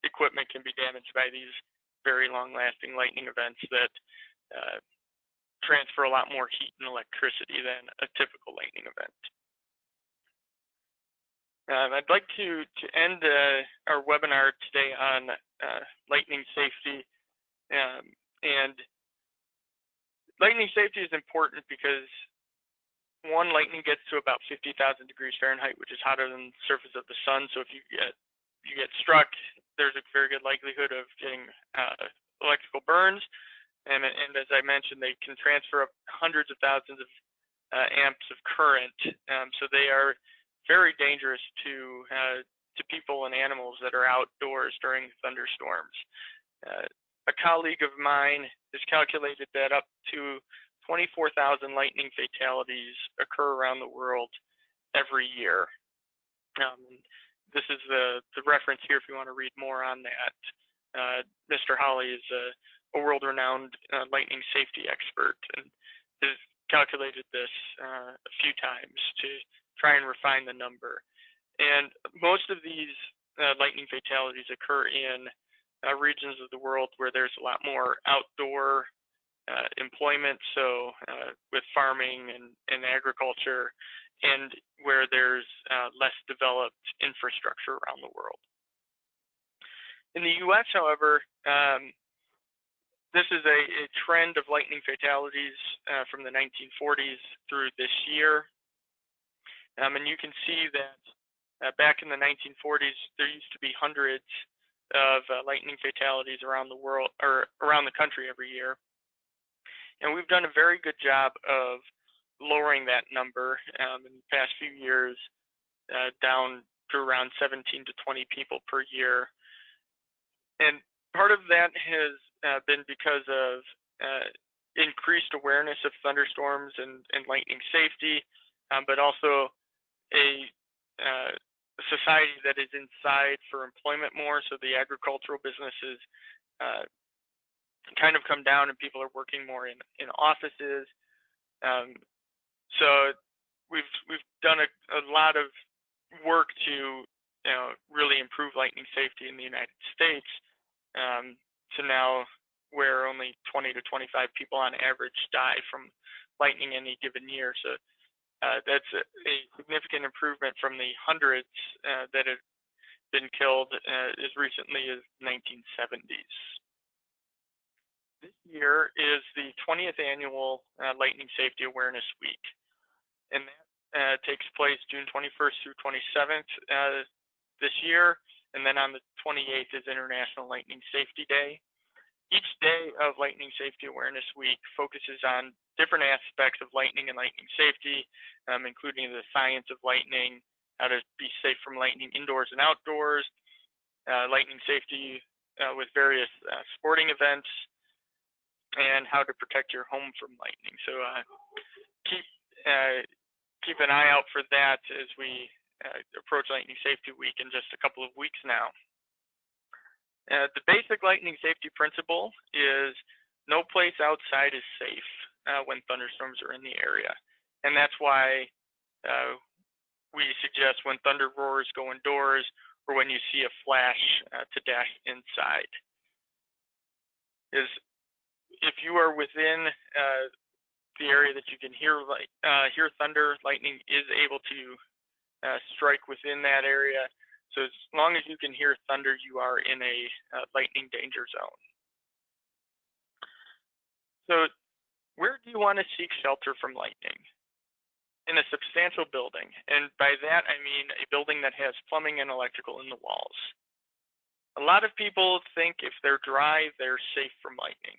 equipment can be damaged by these very long-lasting lightning events that transfer a lot more heat and electricity than a typical lightning event. I'd like to end our webinar today on lightning safety. And lightning safety is important because, one, lightning gets to about 50,000 degrees Fahrenheit, which is hotter than the surface of the sun. So if you get struck, there's a very good likelihood of getting electrical burns. And as I mentioned, they can transfer up hundreds of thousands of amps of current. So they are very dangerous to people and animals that are outdoors during thunderstorms. A colleague of mine has calculated that up to 24,000 lightning fatalities occur around the world every year. This is the reference here if you want to read more on that. Mr. Holly is a world-renowned lightning safety expert and has calculated this a few times to try and refine the number. And most of these lightning fatalities occur in regions of the world where there's a lot more outdoor employment, so with farming and agriculture, and where there's less developed infrastructure around the world. In the US, however, this is a trend of lightning fatalities from the 1940s through this year. And you can see that back in the 1940s, there used to be hundreds of lightning fatalities around the world, or around the country every year. And we've done a very good job of lowering that number in the past few years down to around 17 to 20 people per year. And part of that has been because of increased awareness of thunderstorms and lightning safety, but also a society that is inside for employment more. So the agricultural businesses kind of come down and people are working more in offices. So we've done a lot of work to really improve lightning safety in the United States to now where only 20 to 25 people on average die from lightning any given year. So that's a significant improvement from the hundreds that have been killed as recently as 1970s. This year is the 20th annual Lightning Safety Awareness Week, and that takes place June 21st through 27th this year, and then on the 28th is International Lightning Safety Day. Each day of Lightning Safety Awareness Week focuses on different aspects of lightning and lightning safety, including the science of lightning, how to be safe from lightning indoors and outdoors, lightning safety with various sporting events, and how to protect your home from lightning. So keep an eye out for that as we approach Lightning Safety Week in just a couple of weeks now. The basic lightning safety principle is no place outside is safe when thunderstorms are in the area. And that's why we suggest when thunder roars, go indoors, or when you see a flash to dash inside. If you are within the area that you can hear thunder, lightning is able to strike within that area. So as long as you can hear thunder, you are in a lightning danger zone. So where do you want to seek shelter from lightning? In a substantial building. And by that, I mean a building that has plumbing and electrical in the walls. A lot of people think if they're dry, they're safe from lightning.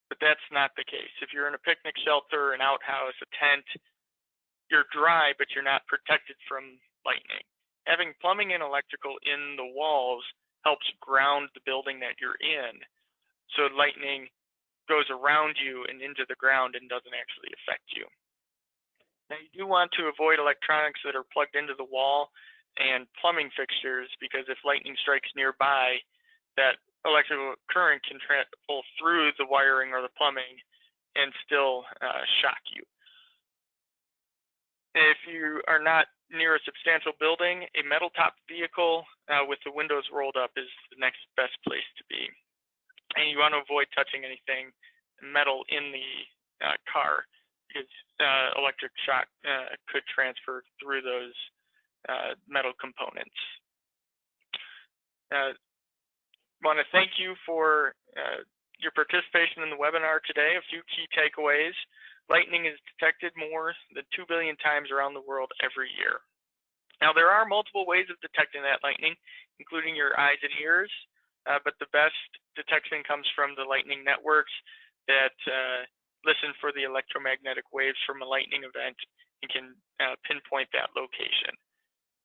But that's not the case. If you're in a picnic shelter, an outhouse, a tent, you're dry, but you're not protected from lightning. Having plumbing and electrical in the walls helps ground the building that you're in, so lightning goes around you and into the ground and doesn't actually affect you. Now, you do want to avoid electronics that are plugged into the wall and plumbing fixtures, because if lightning strikes nearby, that electrical current can travel through the wiring or the plumbing and still shock you. If you are not near a substantial building, a metal-topped vehicle with the windows rolled up is the next best place to be. And you want to avoid touching anything metal in the car, because electric shock could transfer through those metal components. Want to thank you for your participation in the webinar today. A few key takeaways. Lightning is detected more than 2 billion times around the world every year. Now, there are multiple ways of detecting that lightning, including your eyes and ears, but the best detection comes from the lightning networks that listen for the electromagnetic waves from a lightning event and can pinpoint that location.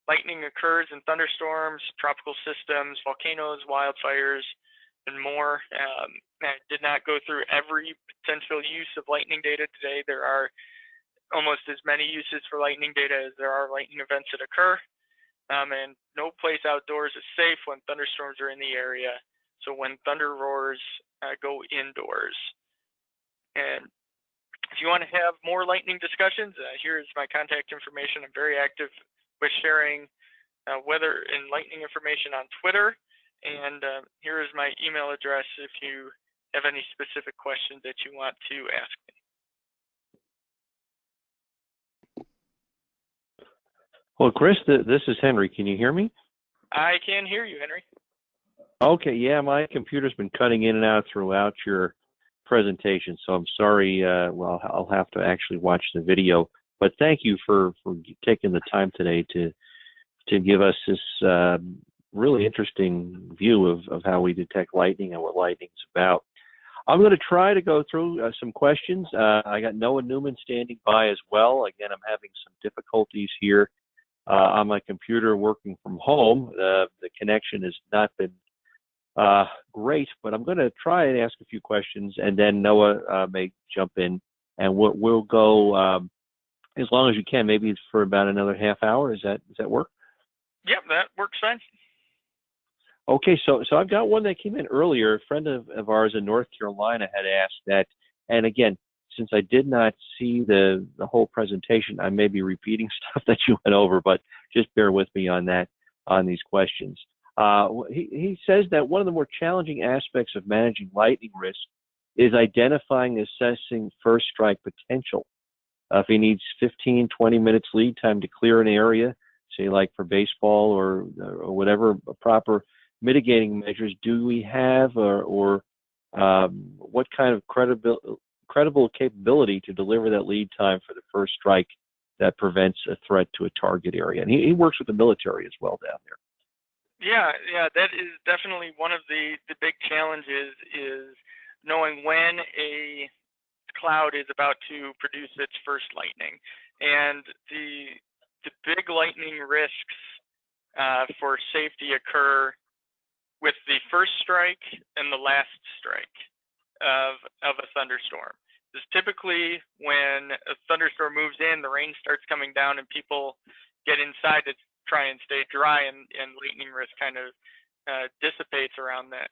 Lightning occurs in thunderstorms, tropical systems, volcanoes, wildfires, and more. I did not go through every potential use of lightning data today. There are almost as many uses for lightning data as there are lightning events that occur. And no place outdoors is safe when thunderstorms are in the area. So when thunder roars, go indoors. And if you want to have more lightning discussions, here's my contact information. I'm very active with sharing weather and lightning information on Twitter. And here is my email address if you have any specific questions that you want to ask me. Well, Chris, this is Henry. Can you hear me? I can hear you, Henry. Okay, yeah, my computer's been cutting in and out throughout your presentation, so I'm sorry. Well, I'll have to actually watch the video. But thank you for taking the time today to give us this really interesting view of how we detect lightning and what lightning's about. I'm going to try to go through some questions. I got Noah Newman standing by as well. Again, I'm having some difficulties here on my computer working from home. The connection has not been great, but I'm going to try and ask a few questions, and then Noah may jump in, and we'll go as long as you can, maybe for about another half hour. Does that work? Yep, that works fine. Okay, so I've got one that came in earlier. A friend of ours in North Carolina had asked that, and again, since I did not see the whole presentation, I may be repeating stuff that you went over, but just bear with me on that, on these questions. He says that one of the more challenging aspects of managing lightning risk is identifying and assessing first strike potential. If he needs 15, 20 minutes lead time to clear an area, say like for baseball or whatever proper mitigating measures do we have, or what kind of credible capability to deliver that lead time for the first strike that prevents a threat to a target area? And he works with the military as well down there. Yeah, that is definitely one of the big challenges, is knowing when a cloud is about to produce its first lightning. And the big lightning risks for safety occur with the first strike and the last strike of a thunderstorm. This is typically when a thunderstorm moves in, the rain starts coming down, and people get inside to try and stay dry, and lightning risk kind of dissipates around that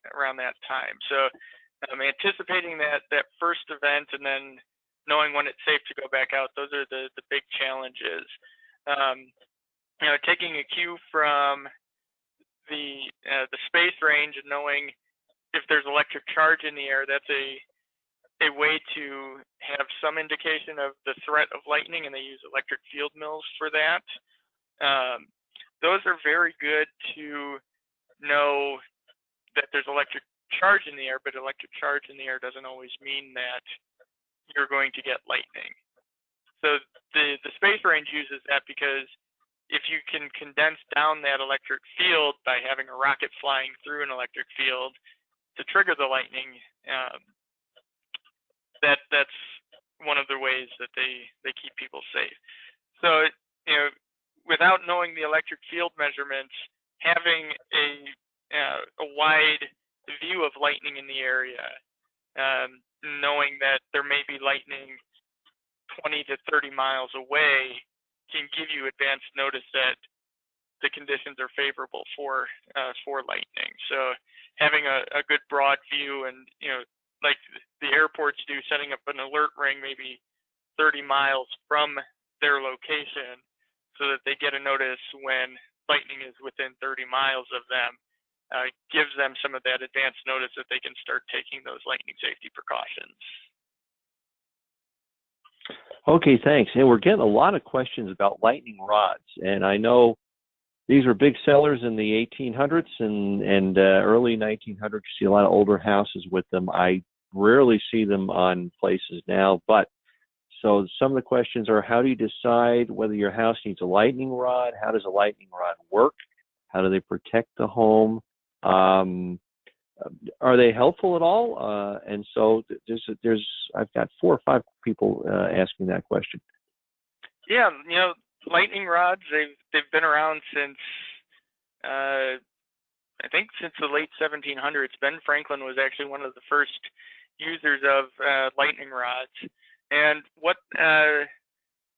time. So anticipating that first event and then knowing when it's safe to go back out, those are the big challenges. Taking a cue from the space range and knowing if there's electric charge in the air, that's a way to have some indication of the threat of lightning, and they use electric field mills for that. Those are very good to know that there's electric charge in the air, but electric charge in the air doesn't always mean that you're going to get lightning. So the space range uses that because if you can condense down that electric field by having a rocket flying through an electric field to trigger the lightning, that's one of the ways that they keep people safe. So, without knowing the electric field measurements, having a wide view of lightning in the area, knowing that there may be lightning 20 to 30 miles away, can give you advanced notice that the conditions are favorable for lightning. So having a good broad view, and like the airports do, setting up an alert ring maybe 30 miles from their location so that they get a notice when lightning is within 30 miles of them, gives them some of that advanced notice that they can start taking those lightning safety precautions. Okay, thanks. And we're getting a lot of questions about lightning rods, and I know these were big sellers in the 1800s and early 1900s. You see a lot of older houses with them. I rarely see them on places now, but so some of the questions are, how do you decide whether your house needs a lightning rod? How does a lightning rod work? How do they protect the home? Are they helpful at all? And so I've got 4 or 5 people asking that question. Yeah, lightning rods, they've been around since I think since the late 1700s. Ben Franklin was actually one of the first users of lightning rods. And what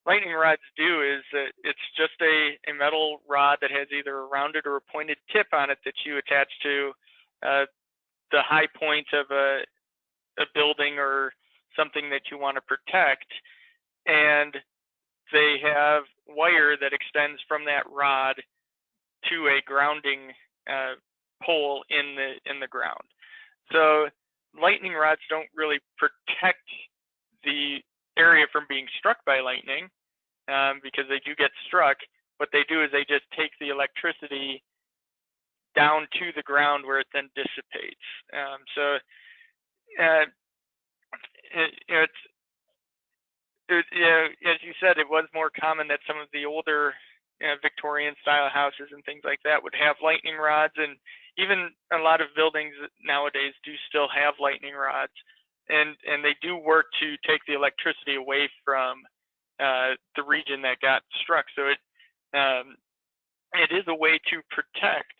lightning rods do is that it's just a metal rod that has either a rounded or a pointed tip on it that you attach to the high point of a building or something that you want to protect. And they have wire that extends from that rod to a grounding pole in the ground. So lightning rods don't really protect the area from being struck by lightning because they do get struck. What they do is they just take the electricity down to the ground where it then dissipates. As you said, it was more common that some of the older Victorian style houses and things like that would have lightning rods, and even a lot of buildings nowadays do still have lightning rods, and they do work to take the electricity away from the region that got struck. So it is a way to protect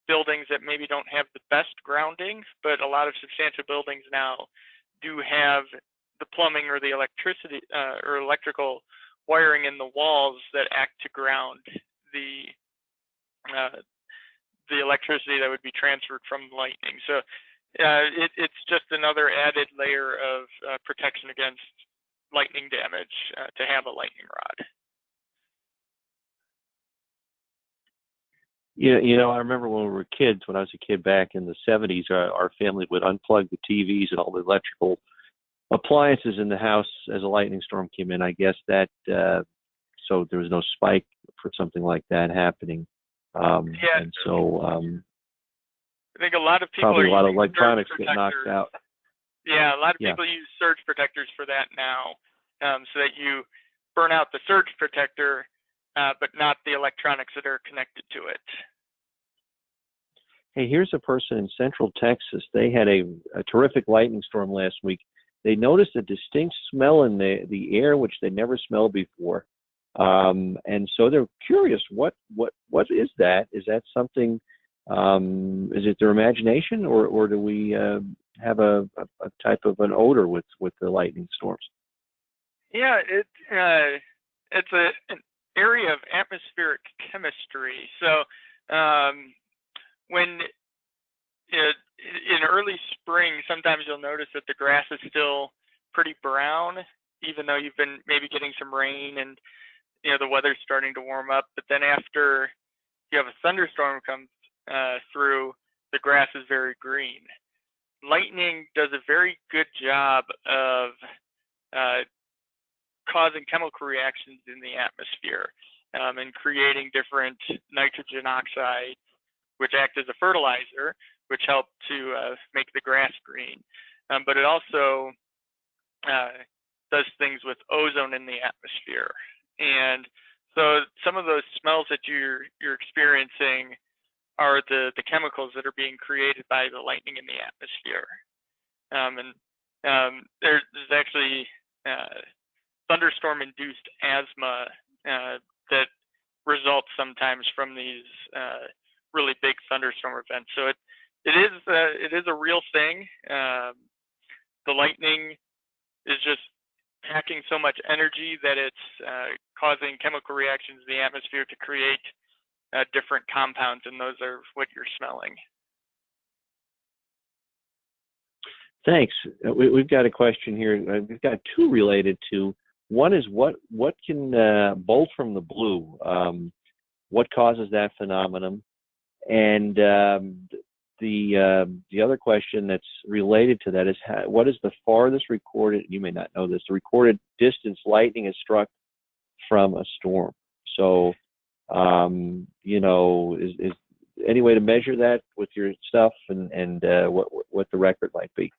buildings that maybe don't have the best grounding, but a lot of substantial buildings now do have the plumbing or the electricity or electrical wiring in the walls that act to ground the electricity that would be transferred from lightning. So it's just another added layer of protection against lightning damage to have a lightning rod. I remember when we were kids, when I was a kid back in the 70s, our family would unplug the TVs and all the electrical appliances in the house as a lightning storm came in. I guess that so there was no spike for something like that happening. And so I think a lot of people probably are a lot of using electronics surge get knocked protectors. out. Yeah, a lot of people use surge protectors for that now, so that you burn out the surge protector, but not the electronics that are connected to it. Hey, here's a person in Central Texas. They had a terrific lightning storm last week. They noticed a distinct smell in the air, which they never smelled before. And so they're curious, what is that? Is that something, is it their imagination, or do we have a type of an odor with the lightning storms? Yeah, it's an area of atmospheric chemistry. So when in early spring, sometimes you'll notice that the grass is still pretty brown, even though you've been maybe getting some rain and the weather's starting to warm up. But then after you have a thunderstorm come through, the grass is very green. Lightning does a very good job of causing chemical reactions in the atmosphere and creating different nitrogen oxides which act as a fertilizer, which help to make the grass green. But it also does things with ozone in the atmosphere. And so some of those smells that you're experiencing are the chemicals that are being created by the lightning in the atmosphere. There's actually thunderstorm-induced asthma that results sometimes from these really big thunderstorm events. So it is a real thing. The lightning is just packing so much energy that it's causing chemical reactions in the atmosphere to create different compounds, and those are what you're smelling. Thanks. We've got a question here. We've got two related to. One is what can bolt from the blue? What causes that phenomenon? And the other question that's related to that is what is the farthest recorded? You may not know this. The recorded distance lightning has struck from a storm. So, you know, is any way to measure that with your stuff, and what the record might be?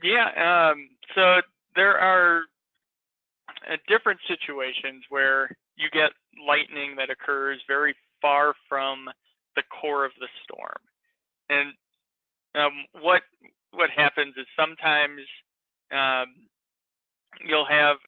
Yeah. So there are different situations where you get lightning that occurs very far from the core of the storm. And what happens is sometimes you'll have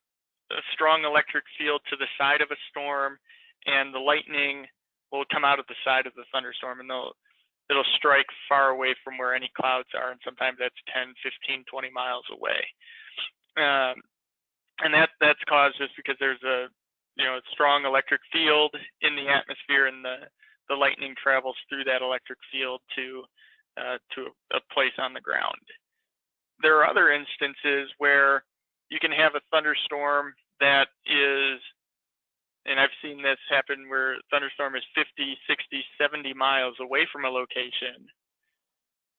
a strong electric field to the side of a storm, and the lightning will come out of the side of the thunderstorm, and it'll strike far away from where any clouds are, and sometimes that's 10, 15, 20 miles away. And that's caused just because there's a strong electric field in the atmosphere, and the lightning travels through that electric field to a place on the ground. There are other instances where you can have a thunderstorm that is, and I've seen this happen, where a thunderstorm is 50, 60, 70 miles away from a location,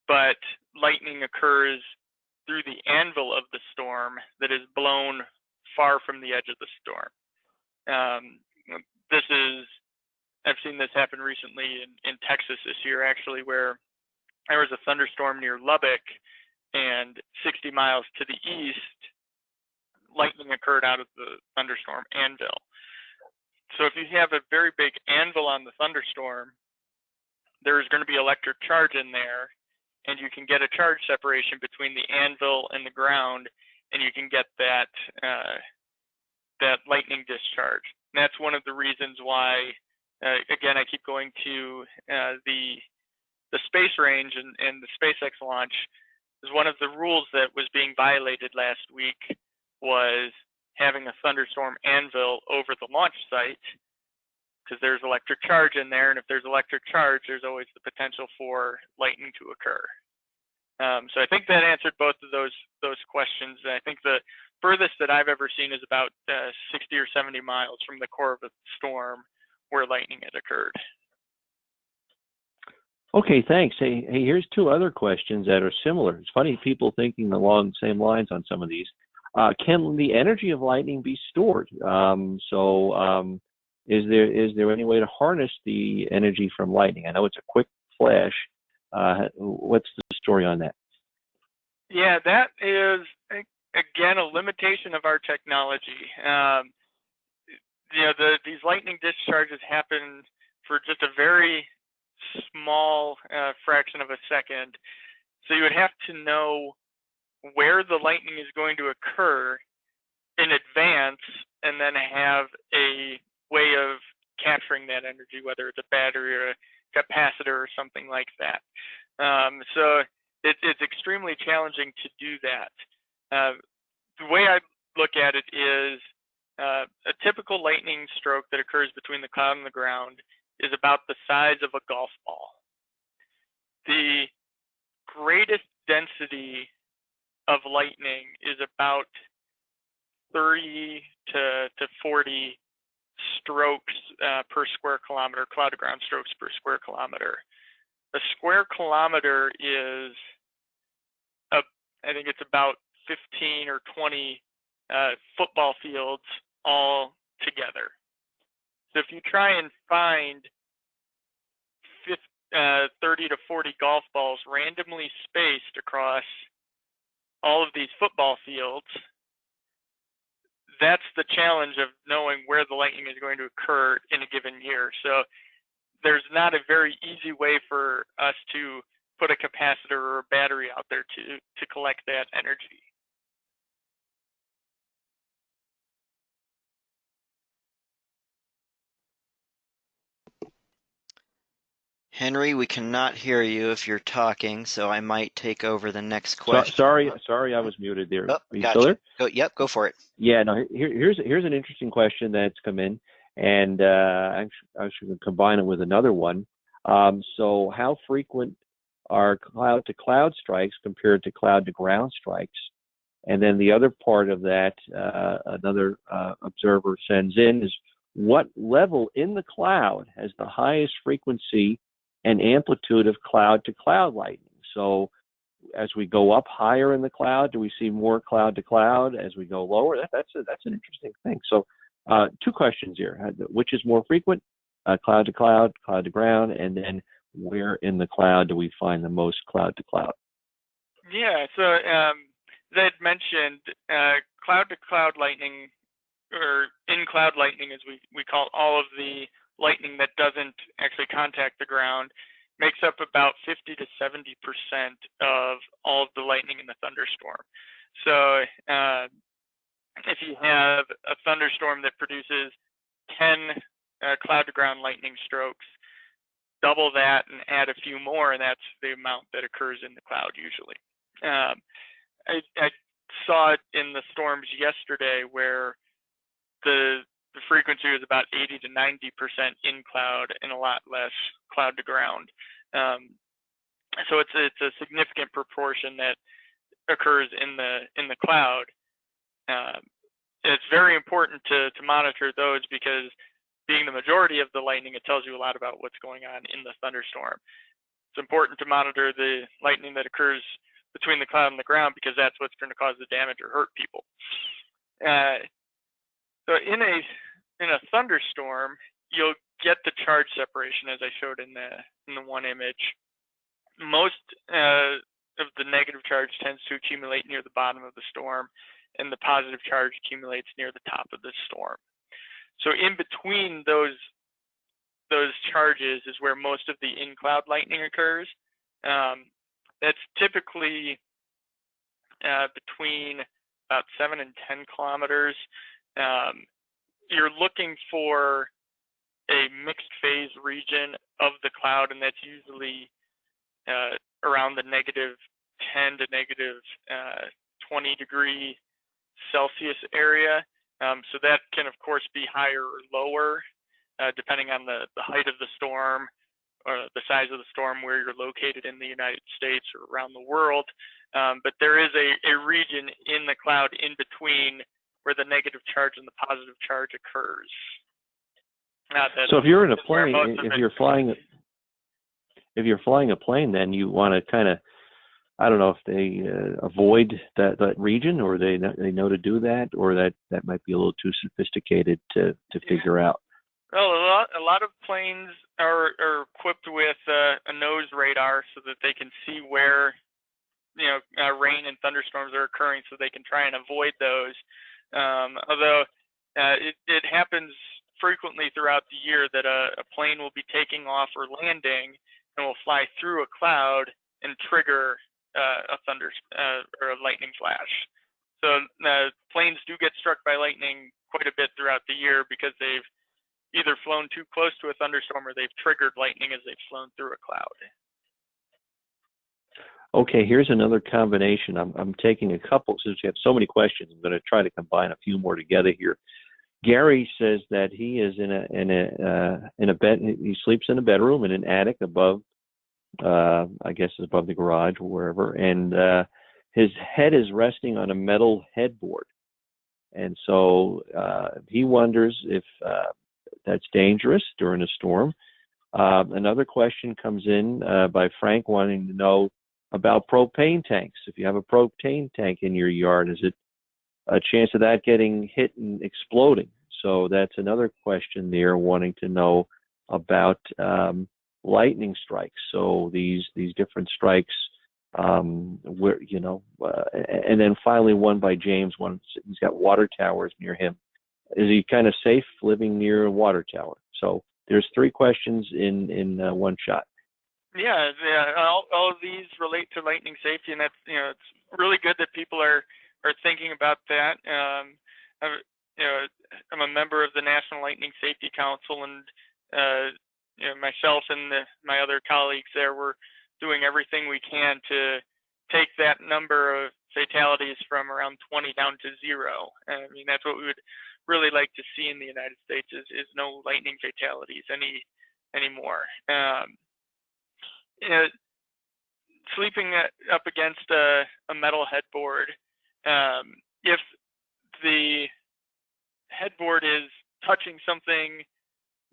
but lightning occurs through the anvil of the storm that is blown far from the edge of the storm. I've seen this happen recently in Texas this year, actually, where there was a thunderstorm near Lubbock, and 60 miles to the east, lightning occurred out of the thunderstorm anvil. So if you have a very big anvil on the thunderstorm, there's going to be electric charge in there, and you can get a charge separation between the anvil and the ground, and you can get that lightning discharge. And that's one of the reasons why, again, I keep going to the space range and the SpaceX launch. Is one of the rules that was being violated last week was having a thunderstorm anvil over the launch site, because there's electric charge in there, and if there's electric charge, there's always the potential for lightning to occur. So I think that answered both of those questions. I think the furthest that I've ever seen is about 60 or 70 miles from the core of a storm where lightning had occurred. Okay, thanks. Hey, here's two other questions that are similar. It's funny, people thinking along the same lines on some of these. Can the energy of lightning be stored? Is there any way to harness the energy from lightning? I know it's a quick flash. What's the story on that? Yeah, that is, again, a limitation of our technology. These lightning discharges happen for just a very small fraction of a second. So you would have to know where the lightning is going to occur in advance, and then have a way of capturing that energy, whether it's a battery or a capacitor or something like that. So it's extremely challenging to do that. The way I look at it is a typical lightning stroke that occurs between the cloud and the ground is about the size of a golf ball. The greatest density of lightning is about 30 to 40 strokes per square kilometer, cloud-to-ground strokes per square kilometer. A square kilometer is, I think it's about 15 or 20 football fields all together. So if you try and find 30 to 40 golf balls randomly spaced across all of these football fields, that's the challenge of knowing where the lightning is going to occur in a given year. So there's not a very easy way for us to put a capacitor or a battery out there to collect that energy. Henry, we cannot hear you if you're talking, so I might take over the next question. Sorry, I was muted there. Oh, Are you gotcha. still there? Yep, go for it. Yeah, no. Here's an interesting question that's come in, and I should combine it with another one. So, how frequent are cloud-to-cloud strikes compared to cloud-to-ground strikes? And then the other part of that, another observer sends in, is what level in the cloud has the highest frequency and amplitude of cloud-to-cloud lightning? So as we go up higher in the cloud, do we see more cloud-to-cloud? As we go lower, that's an interesting thing. So two questions here. Which is more frequent, cloud-to-cloud, cloud-to-ground, and then where in the cloud do we find the most cloud-to-cloud? Yeah, so as I had mentioned, cloud-to-cloud lightning, or in-cloud lightning as we call all of the lightning that doesn't actually contact the ground, makes up about 50 to 70% of all of the lightning in the thunderstorm. So if you have a thunderstorm that produces 10 cloud-to-ground lightning strokes, double that and add a few more, and that's the amount that occurs in the cloud usually. I saw it in the storms yesterday where the frequency was about 80 to 90% in cloud and a lot less cloud to ground. So it's a significant proportion that occurs in the cloud. It's very important to monitor those because being the majority of the lightning, it tells you a lot about what's going on in the thunderstorm. It's important to monitor the lightning that occurs between the cloud and the ground because that's what's going to cause the damage or hurt people. So in a thunderstorm, you'll get the charge separation as I showed in the one image. Most of the negative charge tends to accumulate near the bottom of the storm, and the positive charge accumulates near the top of the storm. So in between those charges is where most of the in-cloud lightning occurs. That's typically between about 7 and 10 kilometers. You're looking for a mixed phase region of the cloud, and that's usually around the -10 to -20 degree Celsius area. So that can, of course, be higher or lower, depending on the height of the storm or the size of the storm, where you're located in the United States or around the world. But there is a region in the cloud in between where the negative charge and the positive charge occurs. So if you're in a plane, if you're flying a plane, then you want to kind of, I don't know if they avoid that region, or they know to do that, or that might be a little too sophisticated to figure out. Well, a lot of planes are equipped with a nose radar so that they can see where rain and thunderstorms are occurring, so they can try and avoid those. Although it happens frequently throughout the year that a plane will be taking off or landing and will fly through a cloud and trigger a thunder or a lightning flash. So planes do get struck by lightning quite a bit throughout the year because they've either flown too close to a thunderstorm or they've triggered lightning as they've flown through a cloud. Okay, here's another combination. I'm taking a couple, since you have so many questions, I'm going to try to combine a few more together here. Gary says that he is in a bed. He sleeps in a bedroom in an attic above, I guess it's above the garage or wherever, and his head is resting on a metal headboard, and so he wonders if that's dangerous during a storm. Another question comes in by Frank wanting to know about propane tanks. If you have a propane tank in your yard, is it a chance of that getting hit and exploding? So that's another question there, wanting to know about lightning strikes. So these different strikes, where and then finally one by James. One, he's got water towers near him. Is he kind of safe living near a water tower? So there's 3 questions in one shot. Yeah, all of these relate to lightning safety, and that's it's really good that people are thinking about that. I'm a member of the National Lightning Safety Council, and myself and my other colleagues there, we're doing everything we can to take that number of fatalities from around 20 down to 0. I mean, that's what we would really like to see in the United States is no lightning fatalities anymore. Sleeping up against a metal headboard, if the headboard is touching something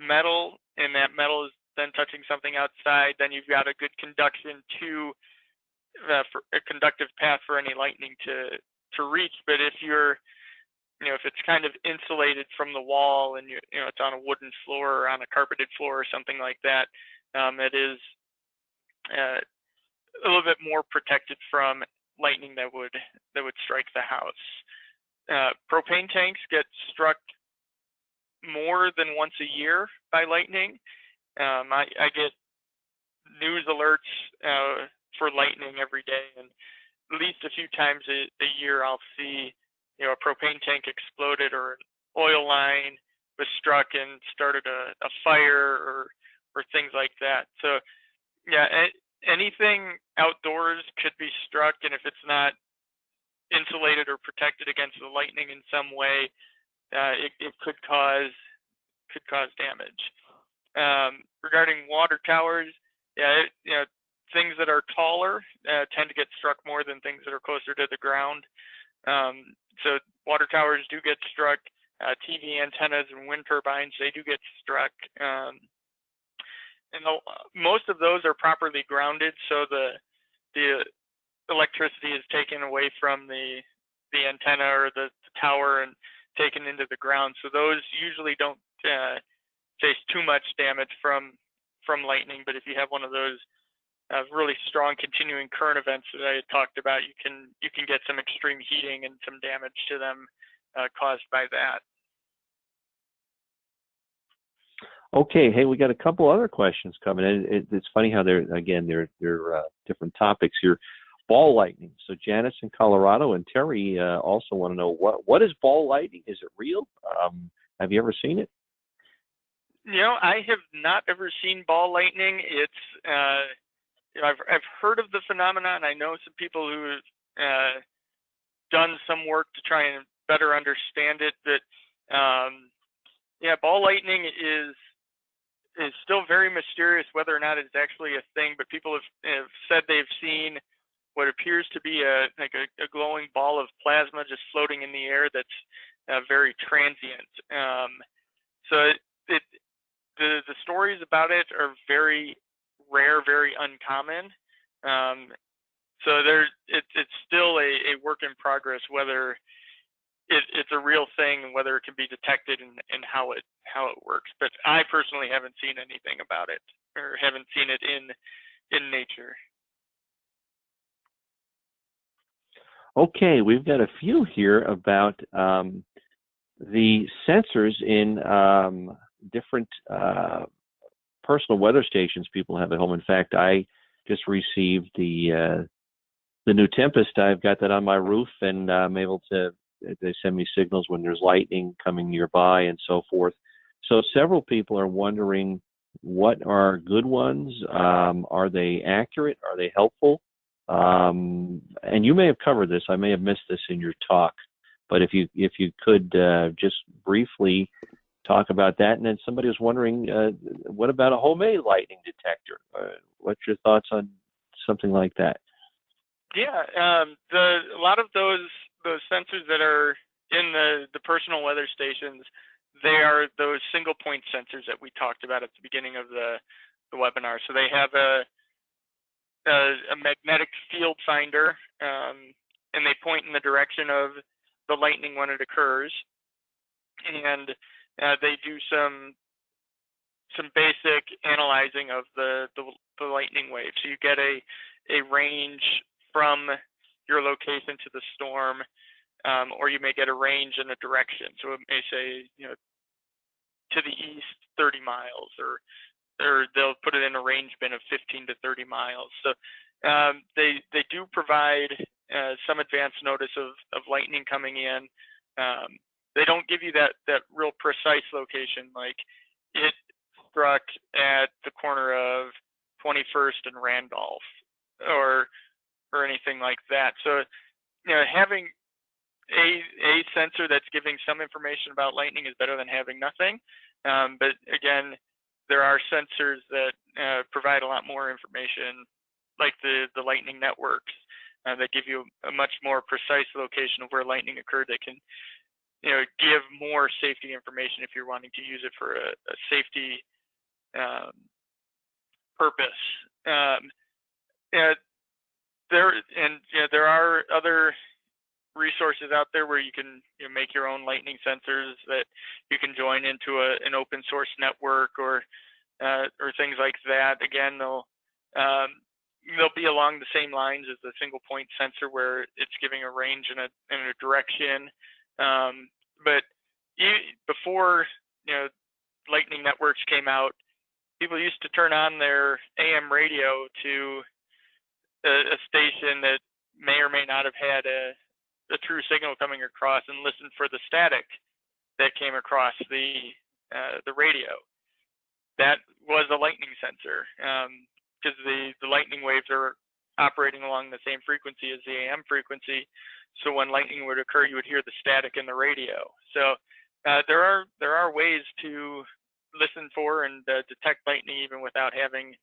metal and that metal is then touching something outside, then you've got a good conduction to for a conductive path for any lightning to reach. But if you're if it's kind of insulated from the wall and it's on a wooden floor or on a carpeted floor or something like that, it is a little bit more protected from lightning that would strike the house. Propane tanks get struck more than once a year by lightning. I get news alerts for lightning every day, and at least a few times a year I'll see a propane tank exploded or an oil line was struck and started a fire or things like that. So yeah, anything outdoors could be struck, and if it's not insulated or protected against the lightning in some way, it could cause damage. Regarding water towers, things that are taller tend to get struck more than things that are closer to the ground. So water towers do get struck. TV antennas and wind turbines, they do get struck. And most of those are properly grounded, so the electricity is taken away from the antenna or the tower and taken into the ground. So those usually don't face too much damage from lightning. But if you have one of those really strong continuing current events that I had talked about, you can get some extreme heating and some damage to them caused by that. Okay, hey, we got a couple other questions coming in. It's funny how they're different topics here. Ball lightning. So Janice in Colorado and Terry also want to know what is ball lightning? Is it real? Have you ever seen it? I have not ever seen ball lightning. It's I've heard of the phenomenon. I know some people who have done some work to try and better understand it. But ball lightning is still very mysterious whether or not it's actually a thing. But people have said they've seen what appears to be a glowing ball of plasma just floating in the air that's very transient. So the stories about it are very rare, very uncommon. So it's still a work in progress whether it's a real thing and whether it can be detected and how it works. But I personally haven't seen anything about it or haven't seen it in nature. Okay, we've got a few here about the sensors in different personal weather stations people have at home. In fact, I just received the new Tempest. I've got that on my roof, and I'm able to. They send me signals when there's lightning coming nearby and so forth. So several people are wondering what are good ones. Are they accurate? Are they helpful? And you may have covered this. I may have missed this in your talk, but if you could just briefly talk about that. And then somebody was wondering, what about a homemade lightning detector? What's your thoughts on something like that? Yeah, a lot of those sensors that are in the personal weather stations, they are those single point sensors that we talked about at the beginning of the webinar. So they have a magnetic field finder, and they point in the direction of the lightning when it occurs, and they do some some basic analyzing of the lightning wave. So you get a range from your location to the storm, or you may get a range in a direction. So it may say, to the east 30 miles, or they'll put it in a range bin of 15 to 30 miles. So they do provide some advance notice of lightning coming in. They don't give you that real precise location, like it struck at the corner of 21st and Randolph, or anything like that. So having a sensor that's giving some information about lightning is better than having nothing. But again, there are sensors that provide a lot more information, like the lightning networks, that give you a much more precise location of where lightning occurred, that can give more safety information if you're wanting to use it for a safety purpose. There are other resources out there where you can make your own lightning sensors that you can join into an open source network, or things like that. Again, they'll be along the same lines as the single point sensor, where it's giving a range and a direction. But before lightning networks came out, people used to turn on their AM radio to a station that may or may not have had a true signal coming across, and listen for the static that came across the radio. That was a lightning sensor, because the lightning waves are operating along the same frequency as the AM frequency. So when lightning would occur, you would hear the static in the radio. So there are ways to listen for and detect lightning even without having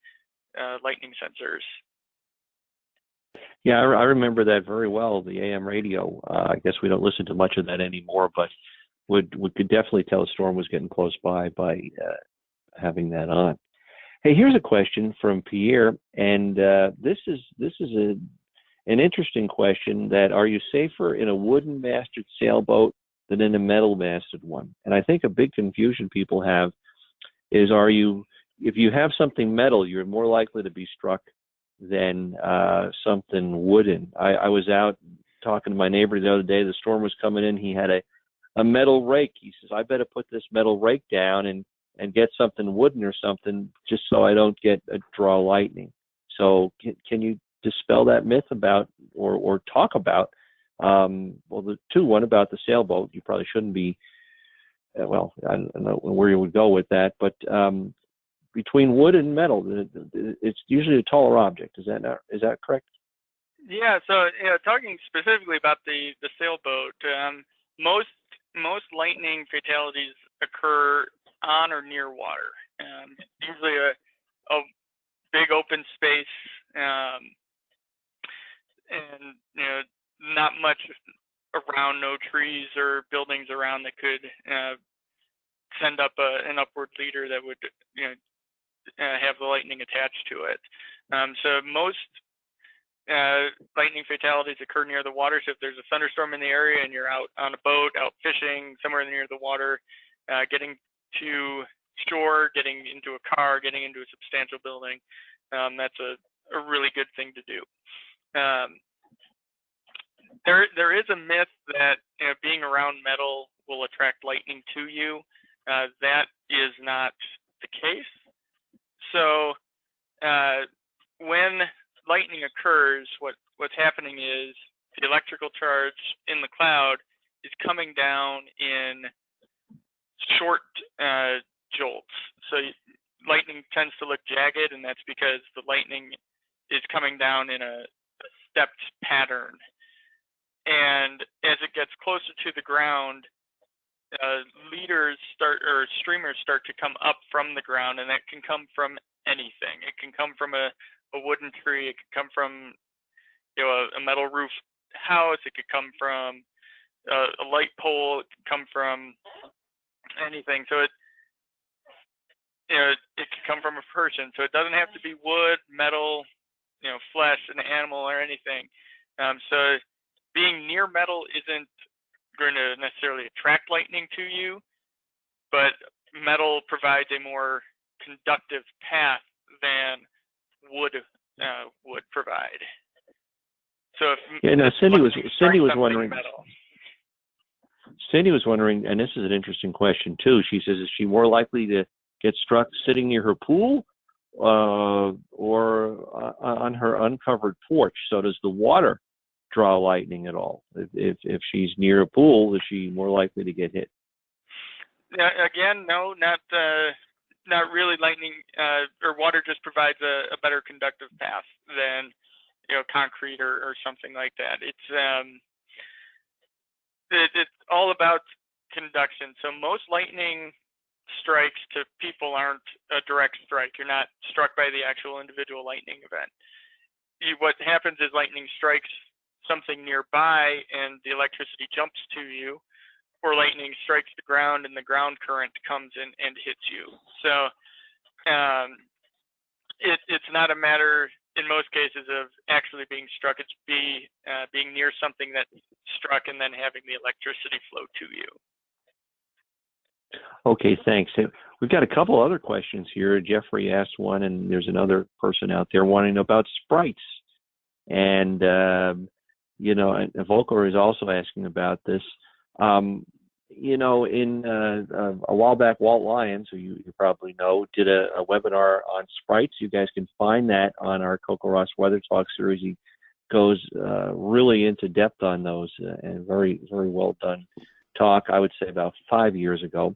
lightning sensors. Yeah, I remember that very well, the AM radio. I guess we don't listen to much of that anymore, but we could definitely tell a storm was getting close by having that on. Hey, here's a question from Pierre, and this is an interesting question: that are you safer in a wooden masted sailboat than in a metal masted one? And I think a big confusion people have is, if you have something metal, you're more likely to be struck than something wooden. I was out talking to my neighbor the other day. The storm was coming in. He had a metal rake. He says, I better put this metal rake down and get something wooden or something, just so I don't draw lightning. So can you dispel that myth about, or talk about, one about the sailboat? You probably shouldn't be, I don't know where you would go with that, but between wood and metal, it's usually a taller object. Is that correct? Yeah. So talking specifically about the sailboat, most lightning fatalities occur on or near water. Usually a big open space, and not much around, no trees or buildings around that could send up an upward leader that would have the lightning attached to it. So most lightning fatalities occur near the water. So if there's a thunderstorm in the area and you're out on a boat, out fishing somewhere near the water, getting to shore, getting into a car, getting into a substantial building, that's a really good thing to do. There is a myth that being around metal will attract lightning to you. That is not the case. So when lightning occurs, what's happening is the electrical charge in the cloud is coming down in short jolts. So lightning tends to look jagged, and that's because the lightning is coming down in a stepped pattern. And as it gets closer to the ground, streamers start to come up from the ground, and that can come from anything. It can come from a wooden tree. It can come from a metal roof house. It could come from a light pole. It can come from anything. So it could come from a person. So it doesn't have to be wood, metal, flesh, an animal, or anything. So being near metal isn't going to necessarily attract lightning to you, but metal provides a more conductive path than wood would provide. So if Cindy was wondering. Metal. Cindy was wondering, and this is an interesting question too. She says, is she more likely to get struck sitting near her pool or on her uncovered porch? So does the water draw lightning at all? If she's near a pool, is she more likely to get hit? Again, no, not really. Lightning or water just provides a better conductive path than concrete or something like that. It's all about conduction. So most lightning strikes to people aren't a direct strike. You're not struck by the actual individual lightning event. What happens is lightning strikes something nearby and the electricity jumps to you, or lightning strikes the ground and the ground current comes in and hits you. So it's not a matter in most cases of actually being struck. It's being near something that struck and then having the electricity flow to you. Okay, thanks. We've got a couple other questions here. Jeffrey asked one, and there's another person out there wanting to know about sprites. And, Volker is also asking about this. In a while back, Walt Lyons, who you probably know, did a webinar on sprites. You guys can find that on our CoCoRaHS Weather Talk series. He goes really into depth on those, and very, very well done talk, I would say about 5 years ago.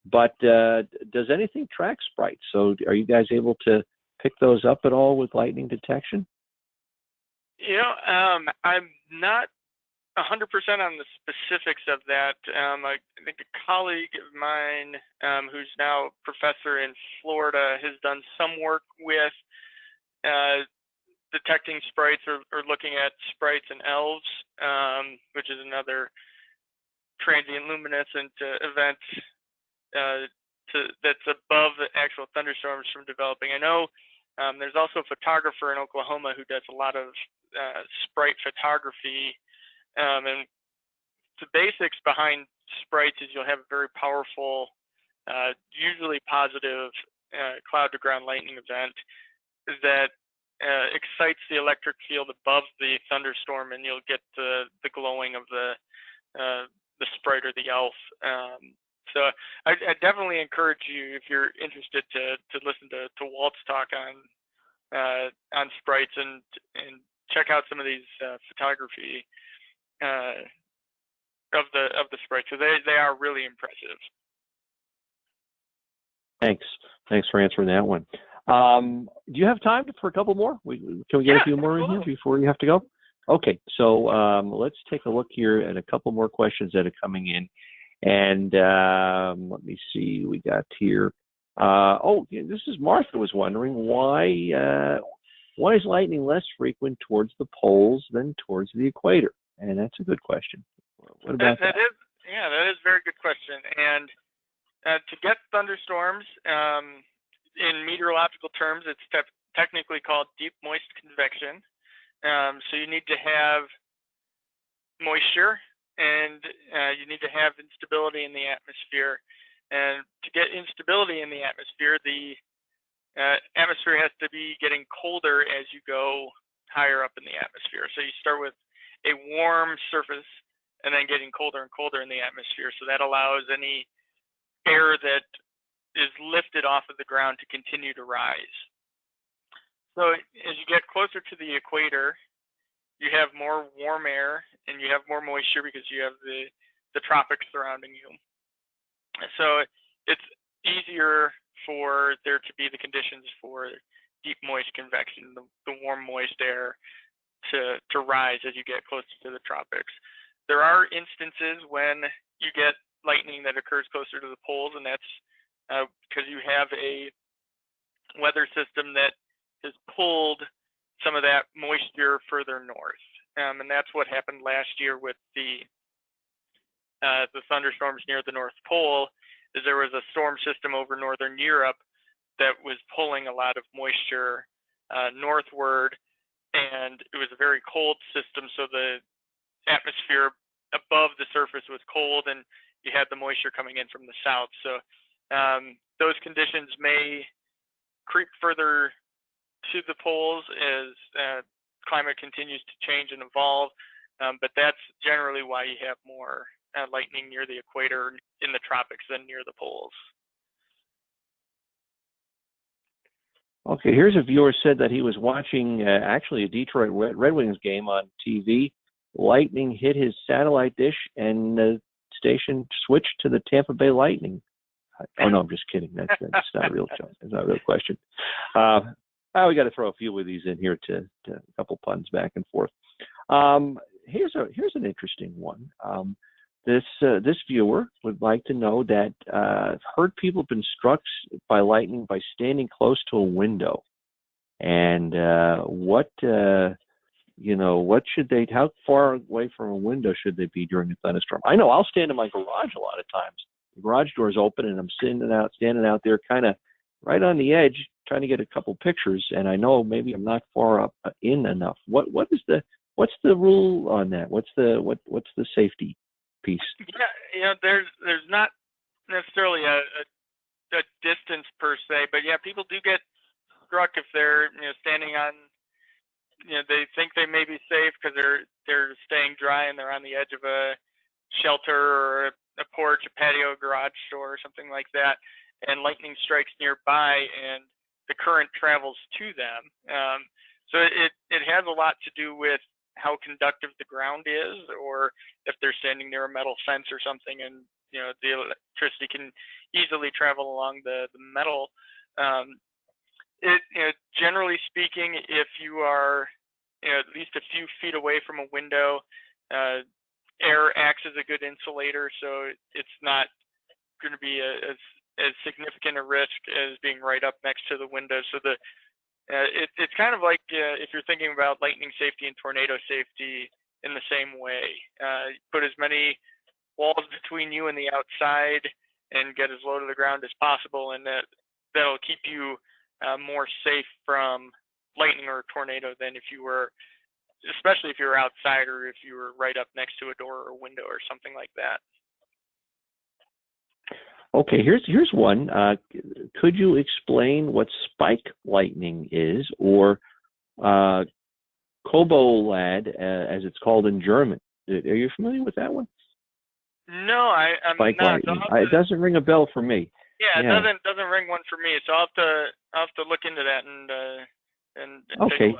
But does anything track sprites? So are you guys able to pick those up at all with lightning detection? I'm not 100% on the specifics of that. I think a colleague of mine who's now a professor in Florida has done some work with detecting sprites or looking at sprites and elves, which is another transient luminescent event that's above the actual thunderstorms from developing. I know there's also a photographer in Oklahoma who does a lot of sprite photography. And the basics behind sprites is you'll have a very powerful, usually positive cloud-to-ground lightning event that excites the electric field above the thunderstorm, and you'll get the glowing of the sprite or the elf. So I definitely encourage you, if you're interested, to listen to Walt's talk on sprites and check out some of these photography of the sprites. So they are really impressive. Thanks for answering that one. Do you have time for a couple more? Can we get a few more in here before you have to go? Okay, so let's take a look here at a couple more questions that are coming in. And let me see, we got here. This is Martha was wondering why is lightning less frequent towards the poles than towards the equator? And that's a good question. What about that? That is a very good question. And to get thunderstorms, in meteorological terms, it's technically called deep moist convection. So you need to have moisture, and you need to have instability in the atmosphere. And to get instability in the atmosphere, the atmosphere has to be getting colder as you go higher up in the atmosphere. So you start with a warm surface and then getting colder and colder in the atmosphere. So that allows any air that is lifted off of the ground to continue to rise. So as you get closer to the equator, you have more warm air and you have more moisture because you have the tropics surrounding you. So it's easier for there to be the conditions for deep moist convection, the warm moist air to rise as you get closer to the tropics. There are instances when you get lightning that occurs closer to the poles, and that's because you have a weather system that has pulled some of that moisture further north. And that's what happened last year with the thunderstorms near the North Pole, is there was a storm system over northern Europe that was pulling a lot of moisture northward, and it was a very cold system, so the atmosphere above the surface was cold, and you had the moisture coming in from the south. So those conditions may creep further to the poles as climate continues to change and evolve, but that's generally why you have more lightning near the equator in the tropics than near the poles. Okay, here's a viewer said that he was watching actually a Detroit Red Wings game on TV. Lightning hit his satellite dish and the station switched to the Tampa Bay Lightning. Oh, no, I'm just kidding. That's not a real joke. That's not a real question. We got to throw a few of these in here to a couple puns back and forth. Here's an interesting one. This viewer would like to know that I've heard people have been struck by lightning by standing close to a window, and what should they? How far away from a window should they be during a thunderstorm? I know I'll stand in my garage a lot of times. The garage door is open, and I'm standing out there, kind of right on the edge, trying to get a couple pictures, and I know maybe I'm not far up in enough. What's the rule on that? What's the safety piece? Yeah, there's not necessarily a distance per se, but yeah, people do get struck if they're standing on, they think they may be safe because they're staying dry and they're on the edge of a shelter or a porch, a patio, garage door, or something like that, and lightning strikes nearby and the current travels to them. So it has a lot to do with how conductive the ground is, or if they're standing near a metal fence or something, and the electricity can easily travel along the metal. Generally speaking, if you are at least a few feet away from a window, air acts as a good insulator, so it's not going to be as significant a risk as being right up next to the window. So it's kind of like if you're thinking about lightning safety and tornado safety in the same way. Put as many walls between you and the outside and get as low to the ground as possible, and that'll keep you more safe from lightning or a tornado than if you were, especially if you were outside or if you were right up next to a door or a window or something like that. Okay, here's one. Could you explain what spike lightning is, or Kobolad, as it's called in German? Are you familiar with that one? No, I'm spike not. Lightning. It doesn't ring a bell for me. Yeah, it doesn't ring one for me. So I'll have to look into that and okay.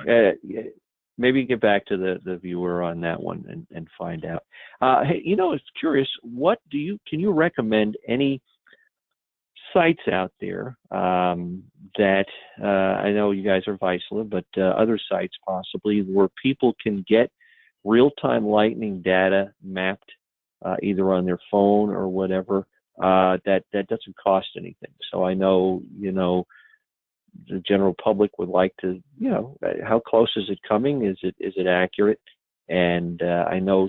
Maybe get back to the viewer on that one and find out. Hey, it's curious. Can you recommend any sites out there that I know you guys are Vaisala, but other sites possibly where people can get real-time lightning data mapped either on their phone or whatever that doesn't cost anything. So I know the general public would like to how close is it coming? Is it accurate? And I know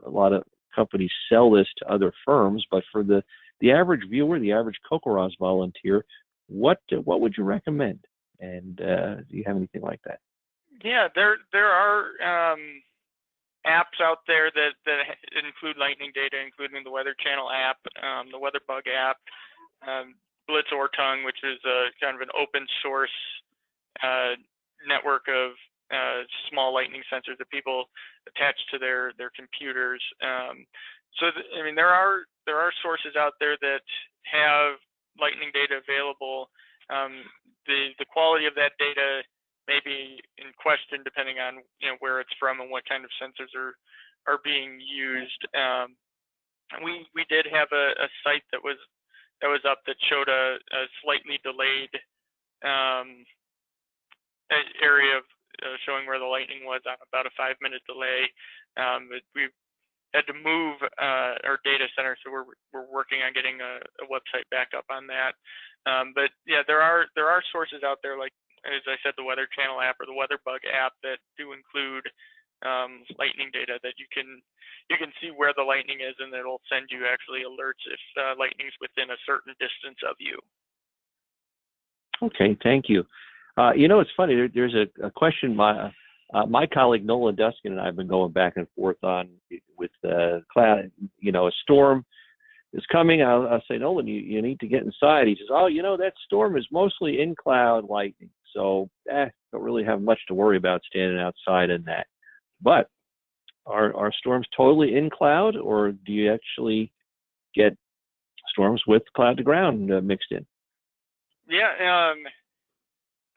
a lot of companies sell this to other firms, but for the average viewer, the average CoCoRaHS volunteer, what would you recommend? And do you have anything like that? Yeah, there are apps out there that include lightning data, including the Weather Channel app, the WeatherBug app, Blitz or Tongue, which is kind of an open source network of small lightning sensors that people attach to their computers. There are sources out there that have lightning data available. The quality of that data may be in question depending on where it's from and what kind of sensors are being used. We did have a site that was up that showed a slightly delayed area of showing where the lightning was on about a 5-minute delay. But we had to move our data center, so we're working on getting a website back up on that. But yeah, there are sources out there, like as I said, the Weather Channel app or the WeatherBug app that do include lightning data that you can see where the lightning is, and it'll send you actually alerts if lightning's within a certain distance of you. Okay, thank you. It's funny. There's a question my colleague Nolan Duskin and I have been going back and forth on with cloud. A storm is coming. I'll say, Nolan, you need to get inside. He says, oh, that storm is mostly in cloud lightning. So don't really have much to worry about standing outside in that. But are storms totally in cloud, or do you actually get storms with cloud to ground mixed in? Yeah,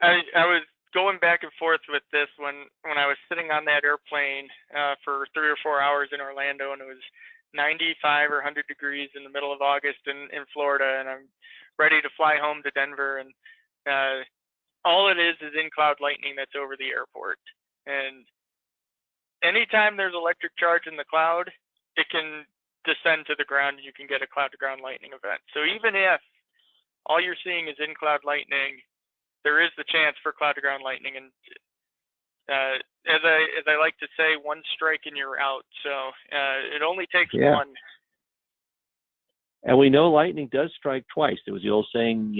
I was going back and forth with this when I was sitting on that airplane for 3 or 4 hours in Orlando, and it was 95 or 100 degrees in the middle of August in Florida, and I'm ready to fly home to Denver, and all it is in cloud lightning that's over the airport. And anytime there's electric charge in the cloud, it can descend to the ground and you can get a cloud to ground lightning event. So even if all you're seeing is in cloud lightning, there is the chance for cloud to ground lightning. And as I like to say, one strike and you're out. So it only takes one. And we know lightning does strike twice. There was the old saying,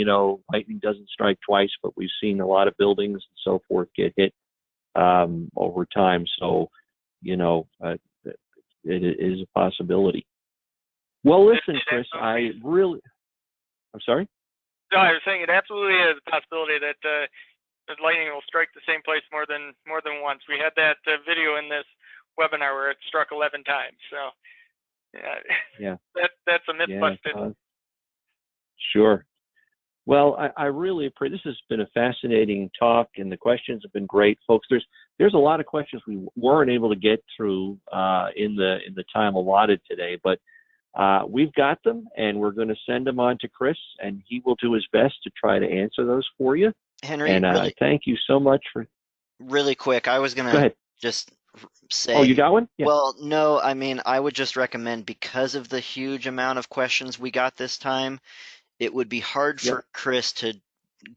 lightning doesn't strike twice, but we've seen a lot of buildings and so forth get hit over time. So, it is a possibility. Well, listen, Chris, I'm sorry? No, I was saying it absolutely is a possibility that lightning will strike the same place more than once. We had that video in this webinar where it struck 11 times. So, yeah. That's a myth busted. Sure. Well, I really appreciate this. Has been a fascinating talk, and the questions have been great, folks. There's a lot of questions we weren't able to get through in the time allotted today, but we've got them, and we're going to send them on to Chris, and he will do his best to try to answer those for you. Henry, and thank you so much for. Really quick, I was going to just say. Oh, you got one? Yeah. Well, no, I mean, I would just recommend, because of the huge amount of questions we got this time, it would be hard for Chris to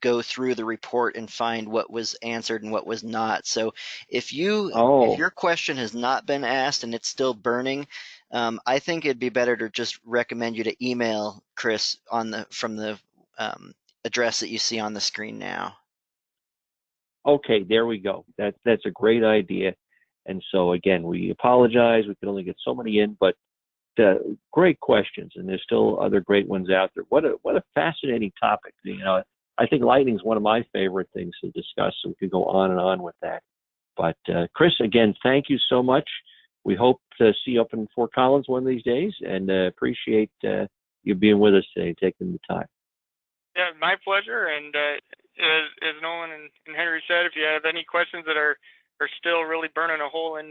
go through the report and find what was answered and what was not. So if your question has not been asked and it's still burning, I think it'd be better to just recommend you to email Chris from the address that you see on the screen now. Okay, there we go. That's a great idea. And so again, we apologize. We could only get so many in, but great questions, and there's still other great ones out there. What a fascinating topic. I think lightning is one of my favorite things to discuss, so we could go on and on with that. But Chris, again, thank you so much. We hope to see you up in Fort Collins one of these days, and appreciate you being with us today, taking the time. Yeah, my pleasure. And as Nolan and Henry said, if you have any questions that are still really burning a hole in,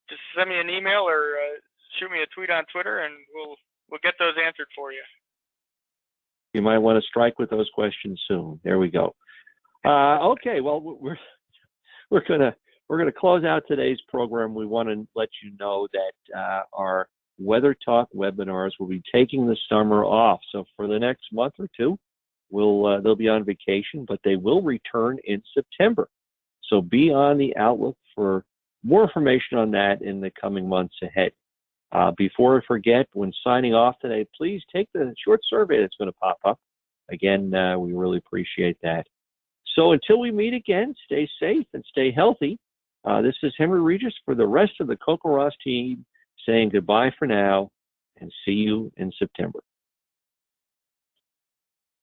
just send me an email or shoot me a tweet on Twitter, and we'll get those answered for you. You might want to strike with those questions soon. There we go. Okay, well, we're gonna close out today's program. We want to let you know that our Weather Talk webinars will be taking the summer off. So for the next month or two, they'll be on vacation, but they will return in September. So be on the outlook for more information on that in the coming months ahead. Before I forget, when signing off today, please take the short survey that's going to pop up. Again, we really appreciate that. So until we meet again, stay safe and stay healthy. This is Henry Regis for the rest of the CoCoRaHS team saying goodbye for now and see you in September.